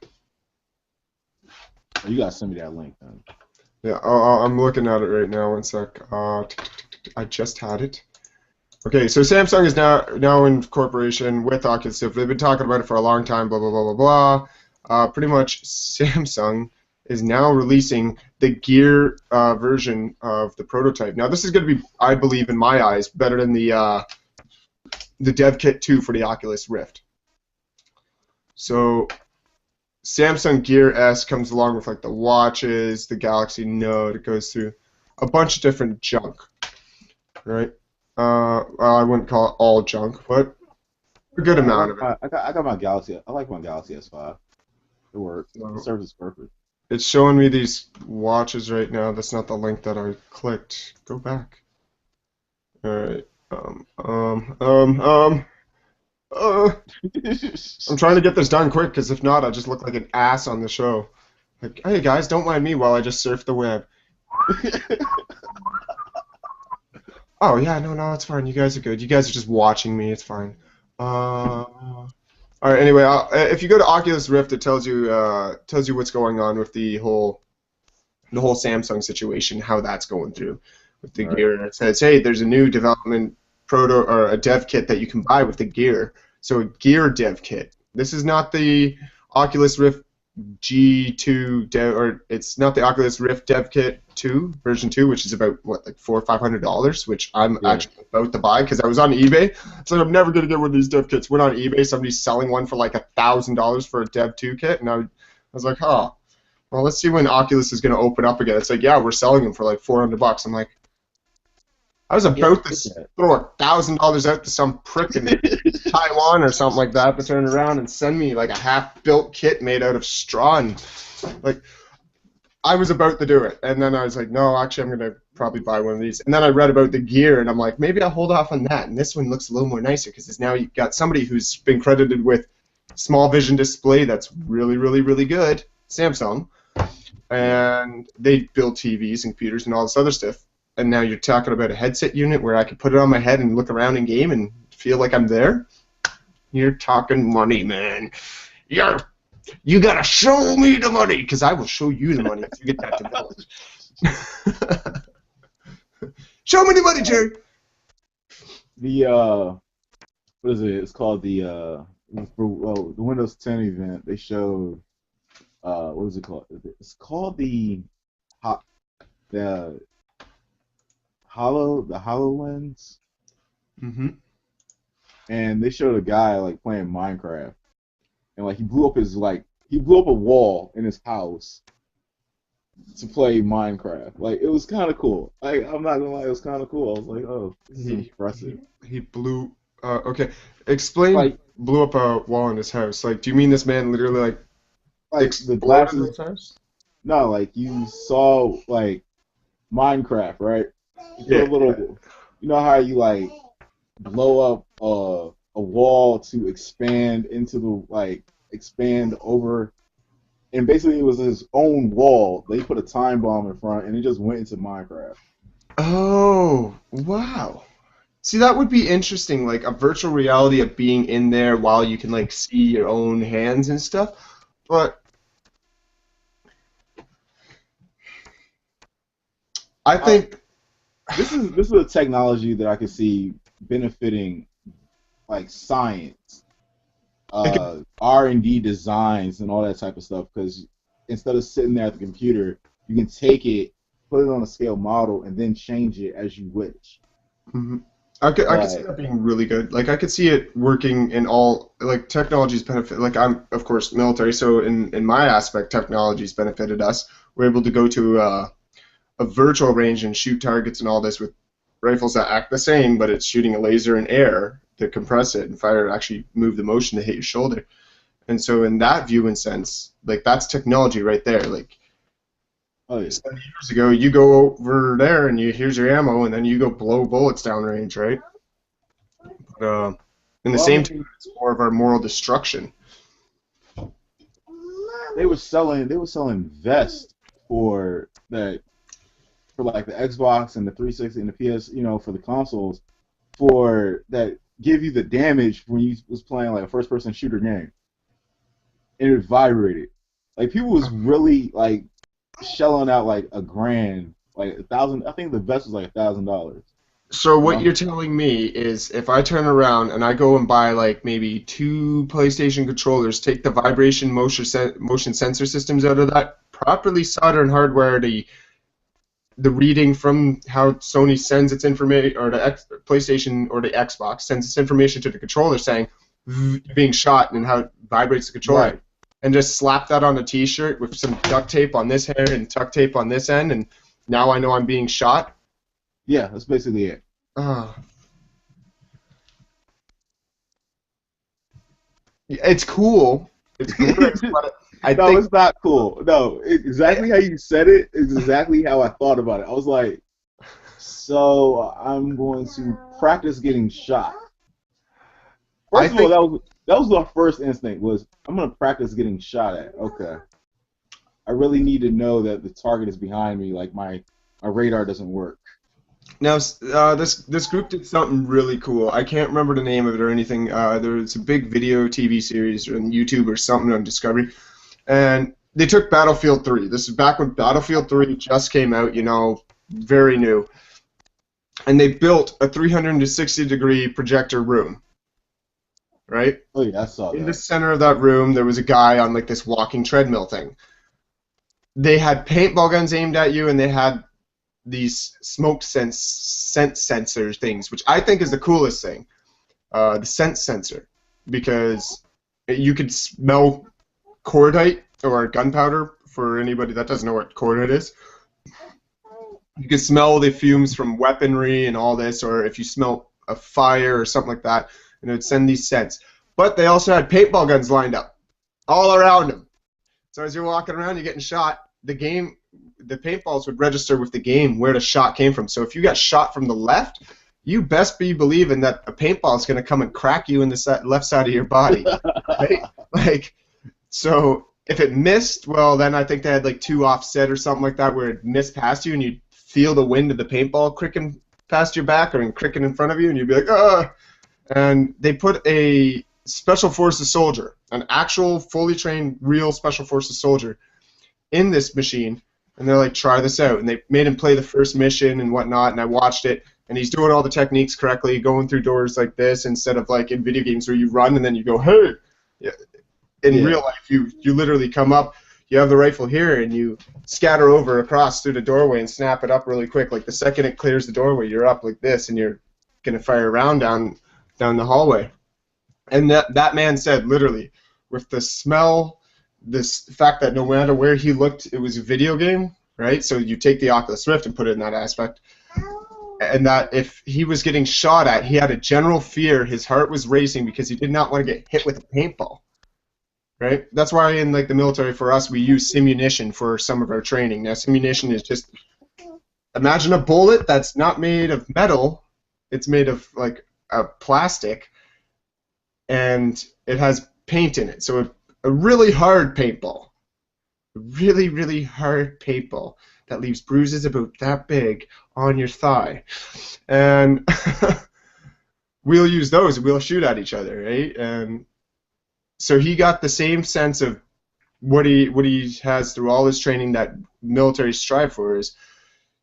Oh, you gotta send me that link then. Yeah, I'm looking at it right now. One sec. I just had it. Okay, so Samsung is now in cooperation with Oculus Rift. They've been talking about it for a long time. Blah blah blah blah blah. Pretty much, Samsung is now releasing the Gear version of the prototype. Now, this is going to be, I believe, in my eyes, better than the Dev Kit 2 for the Oculus Rift. So Samsung Gear S comes along with like the watches, the Galaxy Note. It goes through a bunch of different junk, right? Well, I wouldn't call it all junk, but a good amount of it. I got my Galaxy. I like my Galaxy S5. It works. It So serves its purpose. it's showing me these watches right now. That's not the link that I clicked. Go back. All right. Um, um, um, um, uh, I'm trying to get this done quick because if not, I just look like an ass on the show. Like, hey guys, don't mind me while I just surf the web. Oh yeah, no, it's fine. You guys are good. You guys are just watching me. It's fine. All right. Anyway, if you go to Oculus Rift, it tells you what's going on with the whole Samsung situation, how that's going through with the All right. gear. And it says, hey, there's a new development proto or a dev kit that you can buy with the gear. So a gear dev kit. This is not the Oculus Rift G2 dev, or it's not the Oculus Rift Dev Kit 2 version 2, which is about what, like $400 or $500, which I'm Yeah. actually about to buy because I was on eBay. So I'm never gonna get one of these dev kits. Went on eBay, somebody's selling one for like $1,000 for a Dev 2 kit, and I was like, huh. Well, let's see when Oculus is gonna open up again. It's like, yeah, we're selling them for like $400. I'm like, I was Yeah, about to get that. throw $1,000 out to some prick in Taiwan or something like that to turn around and send me like a half-built kit made out of straw and like I was about to do it, and then I was like, no, actually, I'm gonna probably buy one of these. And then I read about the gear, and I'm like, maybe I'll hold off on that. And this one looks a little more nicer because it's now you've got somebody who's been credited with small vision display that's really, really, really good, Samsung, Yeah. and they build TVs and computers and all this other stuff. And now you're talking about a headset unit where I could put it on my head and look around in game and feel like I'm there. You're talking money, man. You're you gotta show me the money, because I will show you the money if you get that developed. Show me the money, Jerry. The what is it? It's called the the Windows 10 event. They showed what is it called? It's called Ho- the the HoloLens, Mm-hmm. and they showed a guy like playing Minecraft, and like he blew up a wall in his house to play Minecraft. Like it was kind of cool. I'm not gonna lie, it was kind of cool. I was like, oh, this is He he impressive. he blew. Okay, explain. Like Blew up a wall in his house. Like, do you mean this man literally like the exploded glasses. his house? No, like you saw like Minecraft, right? You put a Yeah. little, you know how you like blow up a wall to expand into the expand over, and basically it was his own wall. They put a time bomb in front, and it just went into Minecraft. Oh, wow. See, that would be interesting, like a virtual reality of being in there while you can like see your own hands and stuff. But I I, think this is a technology that I could see benefiting like science, it could, R&D designs, and all that type of stuff. Because instead of sitting there at the computer, you can take it, put it on a scale model, and then change it as you wish. mhm. I could see But that being really good. Like I could see it working in all like technology's benefit. Like I'm of course military, so in my aspect, technology's benefited us. We're able to go to a virtual range and shoot targets and all this with rifles that act the same, but it's shooting a laser in air to compress it and fire actually move the motion to hit your shoulder. And so in that view and sense, like that's technology right there. Like oh yeah, 7 years ago, you go over there and you here's your ammo, and then you go blow bullets downrange, right? But in the well, I same time, mean, it's more of our moral destruction. they were selling vests for that for like the Xbox and the 360 and the PS, for the consoles, for that give you the damage when you was playing like a first person shooter game, and it vibrated. Like people was really like shelling out like a grand, like 1,000. I think the vest was like $1,000. So And what I'm you're telling me is if I turn around and I go and buy like maybe two PlayStation controllers, take the vibration motion sensor systems out of that, properly solder and hardwire the reading from how Sony sends its information, or the PlayStation or the Xbox sends its information to the controller saying you're being shot and how it vibrates the controller, right, and just slap that on a T-shirt with some duct tape on this end and duct tape on this end, and now I know I'm being shot. yeah, that's basically it. Uh, it's cool. It's great, but I No, think it's not cool. No, exactly how you said it is exactly how I thought about it. I was like, So I'm going to practice getting shot. I First of all, think that was my first instinct was I'm gonna practice getting shot at. Okay. I really need to know that the target is behind me, like my radar doesn't work. now this group did something really cool. I can't remember the name of it or anything. There's a big video TV series on YouTube or something on Discovery, and they took Battlefield 3. This is back when Battlefield 3 just came out, very new, and they built a 360-degree projector room, right? Oh yeah, I saw In the that. center of that room, there was a guy on like this walking treadmill thing. They had paintball guns aimed at you, and they had these scent sensor things, which I think is the coolest thing, the scent sensor, because you could smell cordite or gunpowder. For anybody that doesn't know what cordite is, you could smell the fumes from weaponry and all this, or if you smell a fire or something like that, and it would send these scents. But they also had paintball guns lined up all around them. So as you're walking around, you're getting shot. The paintballs would register with the game where the shot came from. So if you got shot from the left, you best be believing that a paintball is going to come and crack you in the left side of your body, right? Like, so if it missed, well, then I think they had like two offset or something like that where it missed past you, and you'd feel the wind of the paintball cricking past your back or cricking in front of you, and you'd be like, ah. And they put a Special Forces soldier, an actual fully trained, real Special Forces soldier, in this machine, and they're like, try this out. And they made him play the first mission and whatnot, and I watched it, and he's doing all the techniques correctly, going through doors like this instead of like in video games where you run and then you go, hey. Yeah. In Yeah. real life, you literally come up, you have the rifle here, and you scatter over across through the doorway and snap it up really quick. Like the second it clears the doorway, you're up like this, and you're gonna fire around down the hallway. And that man said literally, with the smell, this fact that no matter where he looked, it was a video game, right? So you take the Oculus Rift and put it in that aspect, and that if he was getting shot at, he had a general fear, his heart was racing because he did not want to get hit with a paintball. Right? That's why in like the military for us we use simunition for some of our training. Now simunition is just imagine a bullet that's not made of metal, it's made of like a plastic, and it has paint in it. So a really hard paintball. A really, really hard paintball that leaves bruises about that big on your thigh. And we'll use those and we'll shoot at each other, right? And so he got the same sense of what he has through all his training that military strive for is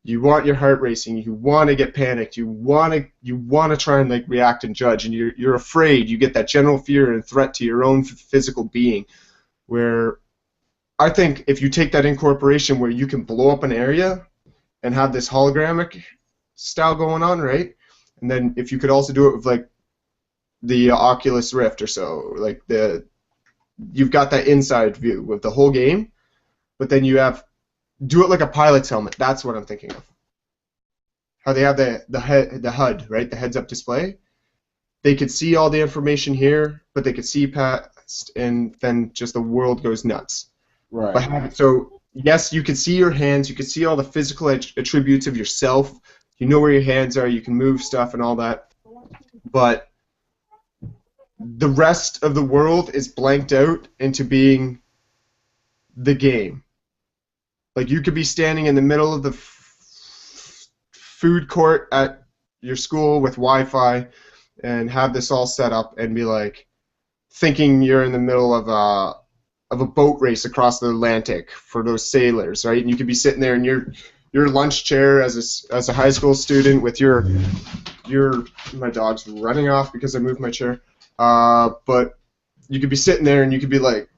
you want your heart racing, you want to get panicked, you want to try and like react and judge, and you're afraid, you get that general fear and threat to your own physical being, where I think if you take that incorporation where you can blow up an area and have this hologramic style going on, right? And then if you could also do it with like the Oculus Rift or so, like you've got that inside view with the whole game, but then you do it like a pilot's helmet. That's what I'm thinking of. How they have the HUD, right? The heads-up display. They could see all the information here, but they could see past, and then just the world goes nuts. Right. So yes, you can see your hands. You can see all the physical attributes of yourself. You know where your hands are. You can move stuff and all that, but the rest of the world is blanked out into being the game. Like you could be standing in the middle of the food court at your school with Wi-Fi and have this all set up and be like thinking you're in the middle of a boat race across the Atlantic for those sailors, right? And you could be sitting there in your lunch chair as a high school student with your my dog's running off because I moved my chair. But you could be sitting there and you could be like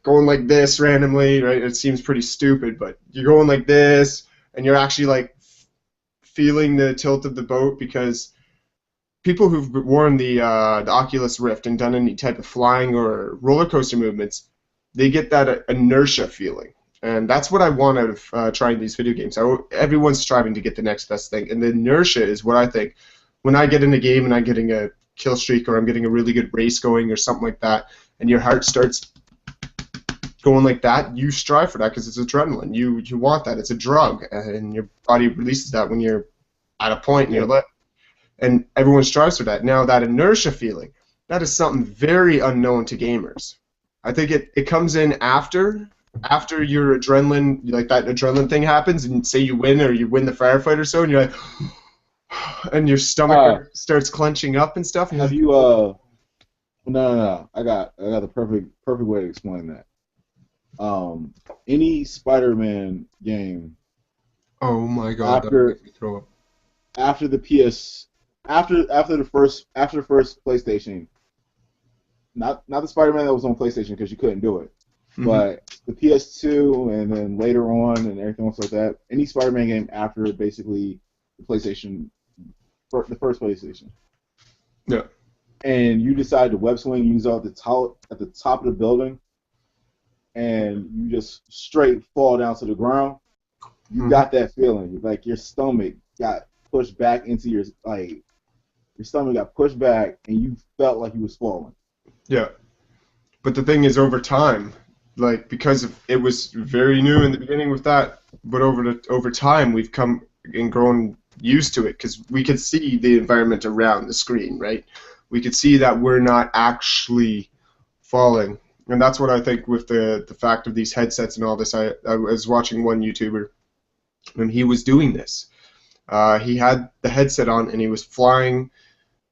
going like this randomly, right? It seems pretty stupid, but you're going like this and you're actually like feeling the tilt of the boat because people who've worn the Oculus Rift and done any type of flying or roller coaster movements, they get that inertia feeling. And that's what I want out of trying these video games. Everyone's striving to get the next best thing, and the inertia is what I think. When I get in a game and I'm getting a kill streak or I'm getting a really good race going or something like that, and your heart starts going like that, you strive for that because it's adrenaline. You want that. It's a drug, and your body releases that when you're at a point in Yeah. your life, and everyone strives for that. Now that inertia feeling, that is something very unknown to gamers. I think it comes in after your adrenaline, like that adrenaline thing happens, and say you win or you win the firefight or so, and you're like, and your stomach Uh, starts clenching up and stuff, and you're have like, you no. I got the perfect way to explain that. Any Spider-Man game oh my god, that after makes me throw up. after the PS after the first PlayStation, not the Spider-Man that was on PlayStation because you couldn't do it, Hmm. but the PS2 and then later on and everything else like that. Any Spider-Man game after basically the PlayStation, the first PlayStation, Yeah. and you decide to web swing, use out at the top of the building, and you just straight fall down to the ground. You Hmm. got that feeling, like your stomach got pushed back into your stomach got pushed back, and you felt like you was falling. Yeah. But the thing is, over time, like because it was very new in the beginning with that, but over time we've come and grown used to it because we could see the environment around the screen, right? We could see that we're not actually falling, and that's what I think with the fact of these headsets and all this. I was watching one YouTuber and he was doing this. He had the headset on and he was flying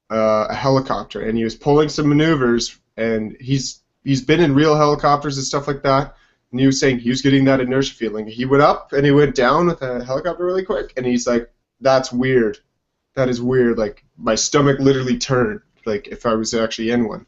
a helicopter, and he was pulling some maneuvers, and he's been in real helicopters and stuff like that, and he was saying he was getting that inertia feeling. He went up and he went down with a helicopter really quick, and he's like, "That's weird. That is weird. Like my stomach literally turned, like if I was actually in one."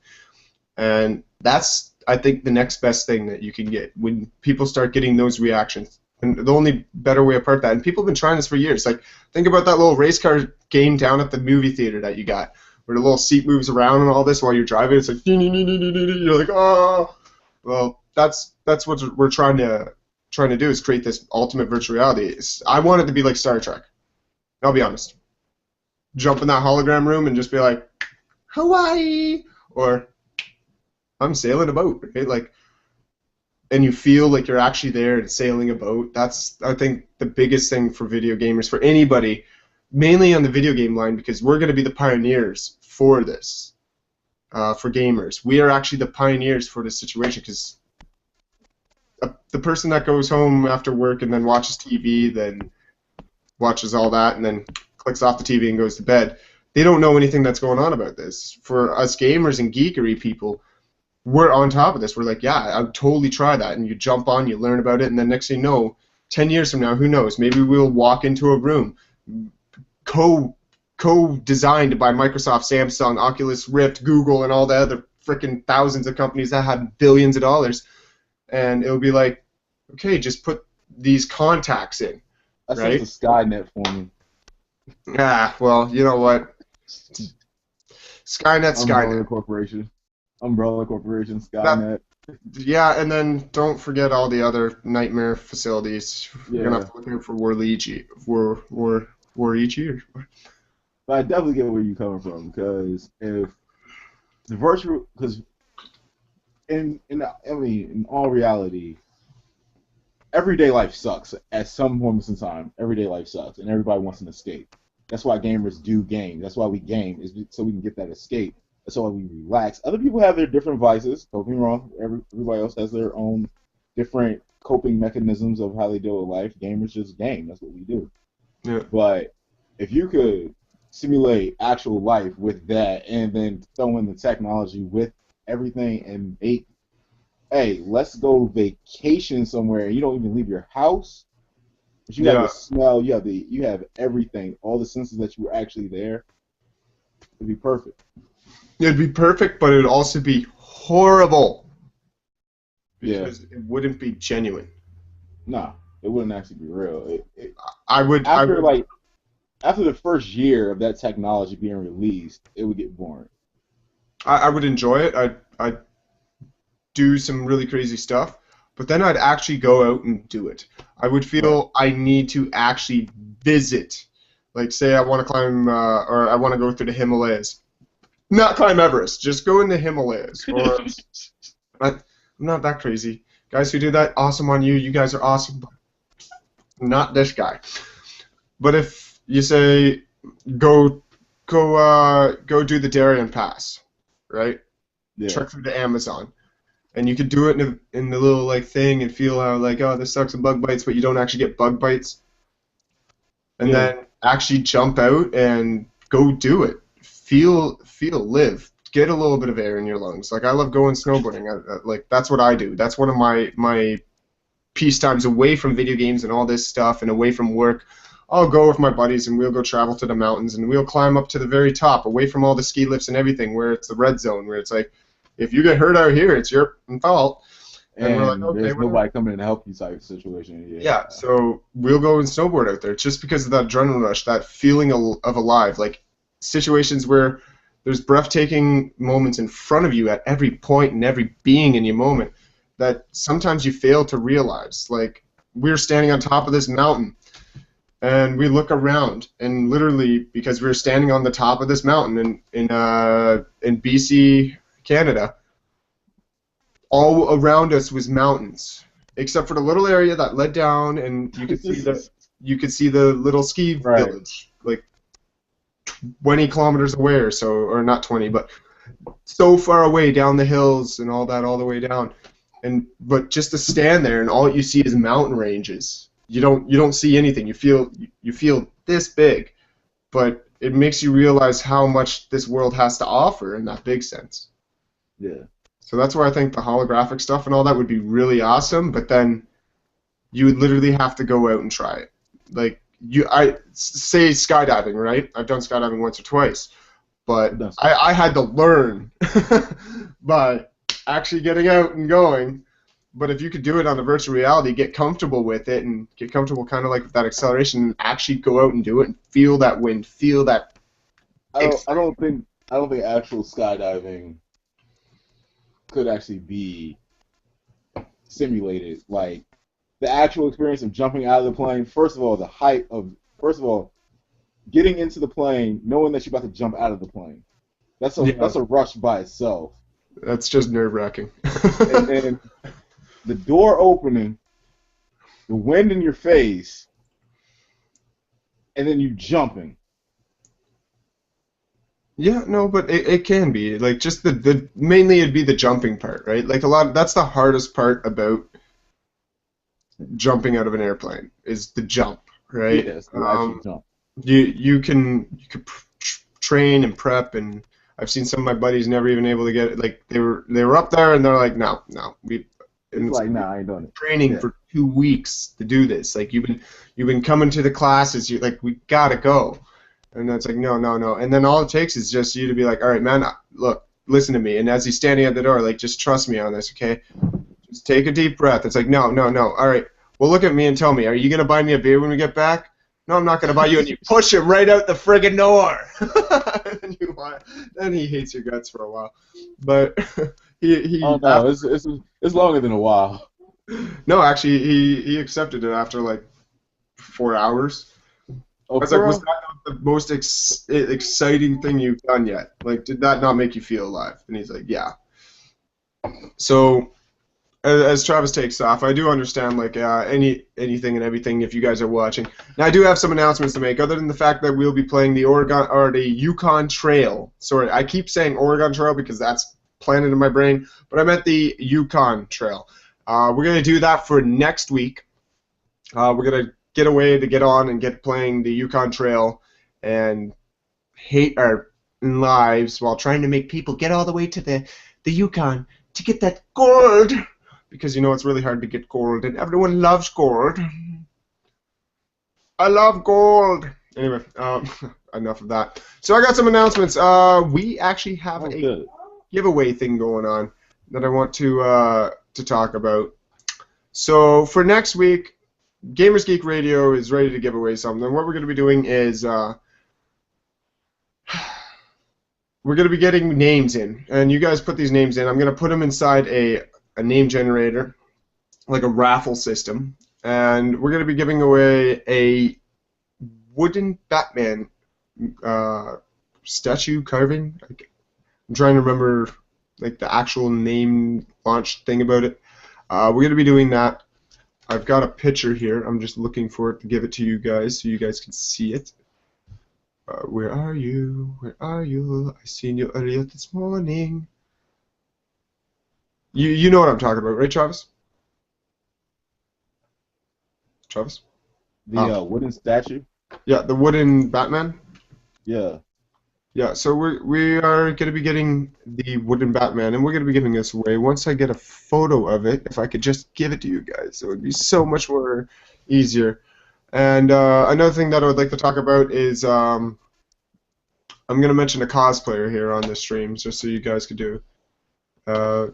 And that's I think the next best thing that you can get when people start getting those reactions. And the only better way apart that, and people have been trying this for years. Like think about that little race car game down at the movie theater that you got, where the little seat moves around and all this while you're driving. It's like you're like, oh. Well, that's what we're trying to do is create this ultimate virtual reality. I want it to be like Star Trek. I'll be honest. Jump in that hologram room and just be like, Hawaii, or I'm sailing a boat, right? Like, and you feel like you're actually there and sailing a boat. That's I think the biggest thing for video gamers, for anybody, mainly on the video game line, because we're going to be the pioneers for this. For gamers, we are actually the pioneers for this situation because the person that goes home after work and then watches TV, then watches all that, and then clicks off the TV and goes to bed, they don't know anything that's going on about this. For us gamers and geekery people, we're on top of this. We're like, yeah, I'd totally try that. And you jump on, you learn about it, and then next thing you know, 10 years from now, who knows? Maybe we'll walk into a room co co-designed by Microsoft, Samsung, Oculus Rift, Google, and all the other freaking thousands of companies that had billions of dollars, and it'll be like, okay, just put these contacts in, That sounds a right? Skynet for me. Ah, well, you know what? Skynet, Umbrella Skynet. Corporation. Umbrella Corporation, That Skynet. Yeah, and then don't forget all the other nightmare facilities. You're gonna have Yeah. to look out for Warichi. But I definitely get where you're coming from because if the virtual, because in all reality, everyday life sucks at some moments in time. Everyday life sucks, and everybody wants an escape. That's why gamers do game. That's why we game is so we can get that escape. That's why we relax. Other people have their different vices. Don't get me wrong. Everybody else has their own different coping mechanisms of how they deal with life. Gamers just game. That's what we do. Yeah, But if you could simulate actual life with that, and then throw in the technology with everything, and make, hey, let's go vacation somewhere. You don't even leave your house, but you have the yeah, smell, you have everything, all the senses that you were actually there. It'd be perfect. it'd be perfect, but it'd also be horrible Yeah, because it wouldn't be genuine. nah, it wouldn't actually be real. I After would, like after the first year of that technology being released, it would get boring. I would enjoy it. I'd do some really crazy stuff, but then I'd actually go out and do it. I would Right. feel I need to actually visit. Like, say I want to climb, or I want to go through the Himalayas. Not climb Everest, just go in the Himalayas. Or I'm not that crazy. Guys who do that, awesome on you. You guys are awesome, but not this guy. But if you say go go do the Darien Pass, right? Yeah. Trek through the Amazon, and you could do it in the little like thing and feel how like, oh, this sucks and bug bites, but you don't actually get bug bites, and Yeah. then actually jump out and go do it. Live. Get a little bit of air in your lungs. Like I love going snowboarding. Like that's what I do. That's one of my peace times away from video games and all this stuff and away from work. I'll go with my buddies and we'll go travel to the mountains and we'll climb up to the very top, away from all the ski lifts and everything, where it's the red zone, where it's like, if you get hurt out here, it's your fault. And we're like, And okay, there's whatever. nobody coming in to help you type situation. Yeah. Yeah, so we'll go and snowboard out there just because of that adrenaline rush, that feeling of alive. Like situations where there's breathtaking moments in front of you at every point and every being in your moment that sometimes you fail to realize. Like we're standing on top of this mountain and we look around, and literally because we were standing on the top of this mountain in BC, Canada, all around us was mountains, except for the little area that led down, and you could see the little ski Right. village, like 20 kilometers away or so, or not 20, but so far away down the hills and all that, all the way down. But just to stand there and all you see is mountain ranges. You don't see anything. You feel this big, but it makes you realize how much this world has to offer in that big sense. Yeah. So that's where I think the holographic stuff and all that would be really awesome, but then you would literally have to go out and try it. Like I say skydiving, right? I've done skydiving once or twice, but I had to learn by actually getting out and going. But if you could do it on a virtual reality, get comfortable with it and get comfortable kind of like with that acceleration and actually go out and do it and feel that wind, feel that. I don't think actual skydiving could actually be simulated. Like the actual experience of jumping out of the plane. First of all, getting into the plane, knowing that you're about to jump out of the plane. That's a rush by itself. That's just nerve-wracking. And the door opening, the wind in your face, and then you jumping. Yeah, no, but it can be like just the mainly it'd be the jumping part, right? Like that's the hardest part about jumping out of an airplane is the jump, right? Yes, the actual jump. You can train and prep, and I've seen some of my buddies never even able to get it. Like they were up there and they're like, no, it's like, nah, I ain't doing it. Training for 2 weeks to do this. Like you've been coming to the classes. You're like, we gotta go, and that's like, no. And then all it takes is just you to be like, all right, man, look, listen to me. And as he's standing at the door, like, just trust me on this, okay? Just take a deep breath. It's like, no. All right, well, look at me and tell me, are you gonna buy me a beer when we get back? No, I'm not gonna buy you. And you push him right out the friggin' door. Then he hates your guts for a while, but he. Oh no, it's longer than a while. No, actually, he accepted it after like 4 hours. Oh, I was like, was that not the most exciting thing you've done yet? Like, did that not make you feel alive? And he's like, yeah. So, as Travis takes off, I do understand like anything and everything if you guys are watching. Now, I do have some announcements to make, other than the fact that we'll be playing the Yukon Trail. Sorry, I keep saying Oregon Trail because that's planted in my brain, but I meant the Yukon Trail. We're going to do that for next week. We're going to get away to get on and get playing the Yukon Trail and hate our lives while trying to make people get all the way to the Yukon to get that gold. Because you know it's really hard to get gold, and everyone loves gold. I love gold. Anyway, enough of that. So I got some announcements. We actually have a giveaway thing going on that I want to talk about. So for next week, Gamers Geek Radio is ready to give away something. What we're going to be doing is we're going to be getting names in, and you guys put these names in. I'm going to put them inside a name generator, like a raffle system, and we're going to be giving away a wooden Batman statue carving. I'm trying to remember like the actual name launch thing about it. We're going to be doing that. I've got a picture here. I'm just looking for it to give it to you guys so you guys can see it. Where are you? Where are you? I seen you earlier this morning. You know what I'm talking about, right, Travis? Travis? The Oh, wooden statue. yeah, the wooden Batman. Yeah. Yeah, so we are gonna be getting the wooden Batman, and we're gonna be giving this away. Once I get a photo of it, if I could just give it to you guys, it would be so much more easier. And another thing that I would like to talk about is I'm gonna mention a cosplayer here on the stream, just so you guys could do. Uh,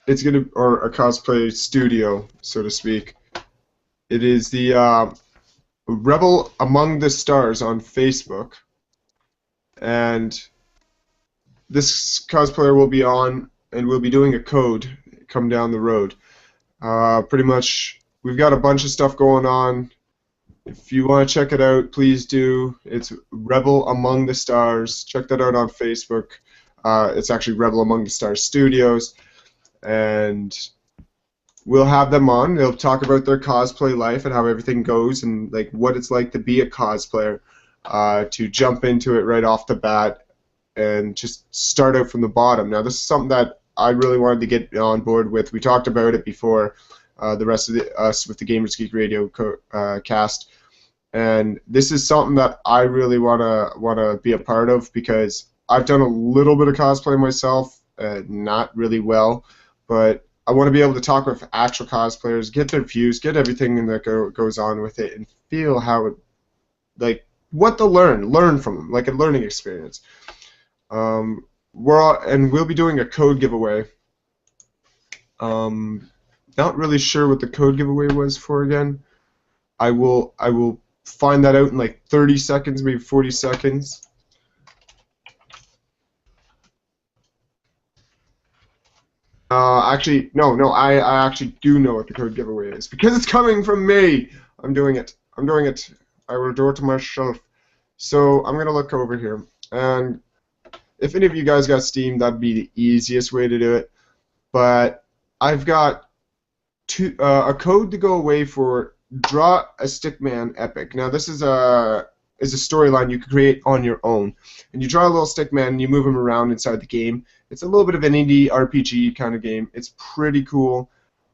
it's gonna or a cosplay studio, so to speak. It is the Rebel Among the Stars on Facebook, and this cosplayer will be on, and we'll be doing a code come down the road. Pretty much, we've got a bunch of stuff going on. If you want to check it out, please do. It's Rebel Among the Stars. Check that out on Facebook. It's actually Rebel Among the Stars Studios, and we'll have them on. They'll talk about their cosplay life and how everything goes, and like what it's like to be a cosplayer. To jump into it right off the bat and just start out from the bottom. Now, this is something that I really wanted to get on board with. We talked about it before, the rest of us with the Gamers Geek Radio cast, and this is something that I really wanna be a part of because I've done a little bit of cosplay myself, not really well, but I want to be able to talk with actual cosplayers, get their views, get everything that goes on with it, and feel how it, like, what to learn from them, like a learning experience. We'll be doing a code giveaway. Not really sure what the code giveaway was for again. I will find that out in like 30 seconds, maybe 40 seconds. Actually, no, I actually do know what the code giveaway is because it's coming from me. I'm doing it. I'm doing it. I will do it to myself. So I'm gonna look over here, and if any of you guys got Steam, that'd be the easiest way to do it. But I've got a code to go away for Draw a Stickman Epic. Now this is a storyline you can create on your own, and you draw a little stickman and you move him around inside the game. It's a little bit of an indie RPG kind of game. It's pretty cool.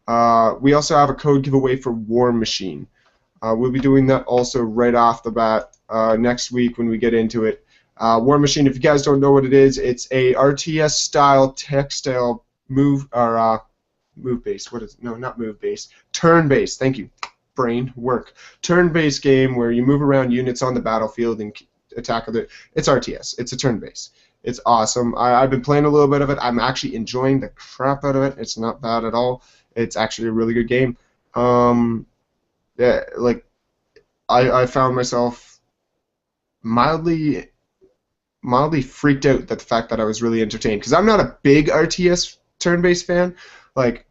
We also have a code giveaway for War Machine. We'll be doing that also right off the bat next week when we get into it. War Machine, if you guys don't know what it is, it's a RTS style textile move based. What is it? No, not move based. Turn based. Thank you. Brain work. Turn based game where you move around units on the battlefield and attack other. It's RTS. It's a turn based. It's awesome. I've been playing a little bit of it. I'm actually enjoying the crap out of it. It's not bad at all. It's actually a really good game. Yeah, like I found myself mildly freaked out at the fact that I was really entertained because I'm not a big RTS turn-based fan. Like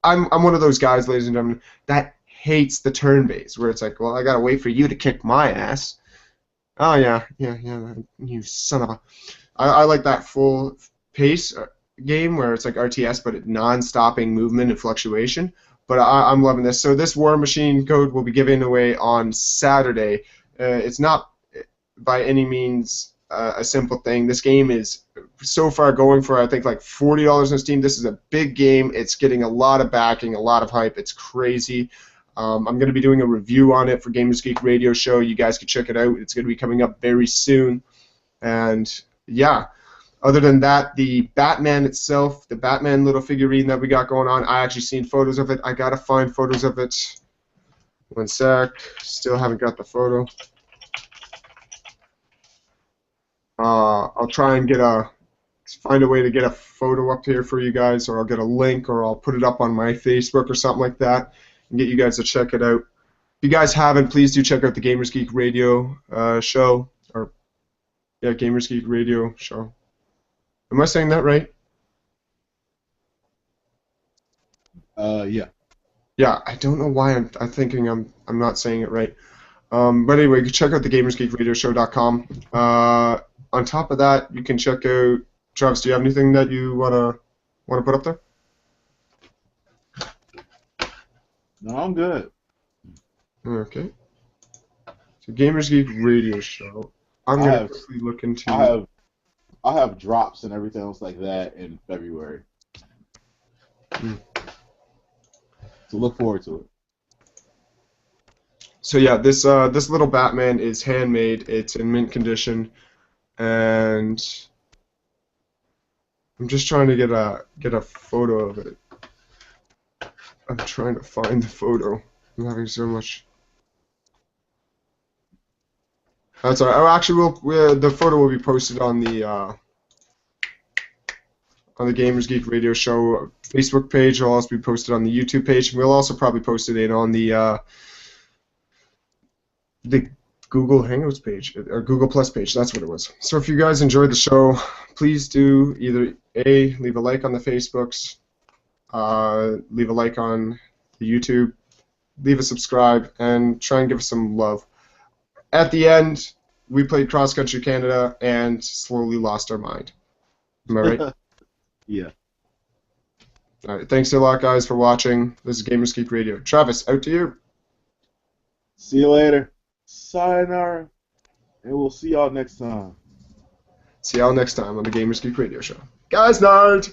I'm one of those guys, ladies and gentlemen, that hates the turn-based where it's like, well, I gotta wait for you to kick my ass. Oh yeah, you son of a. I like that full pace game where it's like RTS but it non-stopping movement and fluctuation. But I'm loving this. So this War Machine code will be given away on Saturday. It's not by any means a simple thing. This game is so far going for I think like $40 on Steam. This is a big game. It's getting a lot of backing, a lot of hype. It's crazy. I'm going to be doing a review on it for Gamers Geek Radio Show. You guys can check it out. It's going to be coming up very soon. And yeah, other than that, the Batman itself, the Batman little figurine that we got going on, I actually seen photos of it. I got to find photos of it. One sec. Still haven't got the photo. I'll try and find a way to get a photo up here for you guys, or I'll get a link, or I'll put it up on my Facebook or something like that, and get you guys to check it out. If you guys haven't, please do check out the Gamers Geek Radio show, or yeah, Gamers Geek Radio show. Am I saying that right? Yeah. Yeah, I don't know why I'm thinking I'm not saying it right. But anyway, you can check out the GamersGeekRadioShow.com. On top of that, you can check out. Travis, do you have anything that you wanna put up there? No, I'm good. Okay. So Gamers Geek Radio Show. I'm I gonna have quickly look into. I have I have drops and everything else like that in February. Hmm. So look forward to it. So yeah, this little Batman is handmade. It's in mint condition, and I'm just trying to get a photo of it. I'm trying to find the photo. I'm having so much. That's all right. Oh, actually, the photo will be posted on the Gamers Geek Radio Show Facebook page. It'll also be posted on the YouTube page, and we'll also probably post it in on the Google Hangouts page or Google Plus page. That's what it was. So if you guys enjoyed the show, please do either leave a like on the Facebooks, leave a like on the YouTube, leave a subscribe, and try and give us some love. At the end, we played Cross Country Canada and slowly lost our mind. Am I right? Yeah. All right. Thanks a lot, guys, for watching. This is Gamers Geek Radio. Travis, out to you. See you later. Sayonara. And we'll see y'all next time. See y'all next time on the Gamers Geek Radio Show. Guys, night!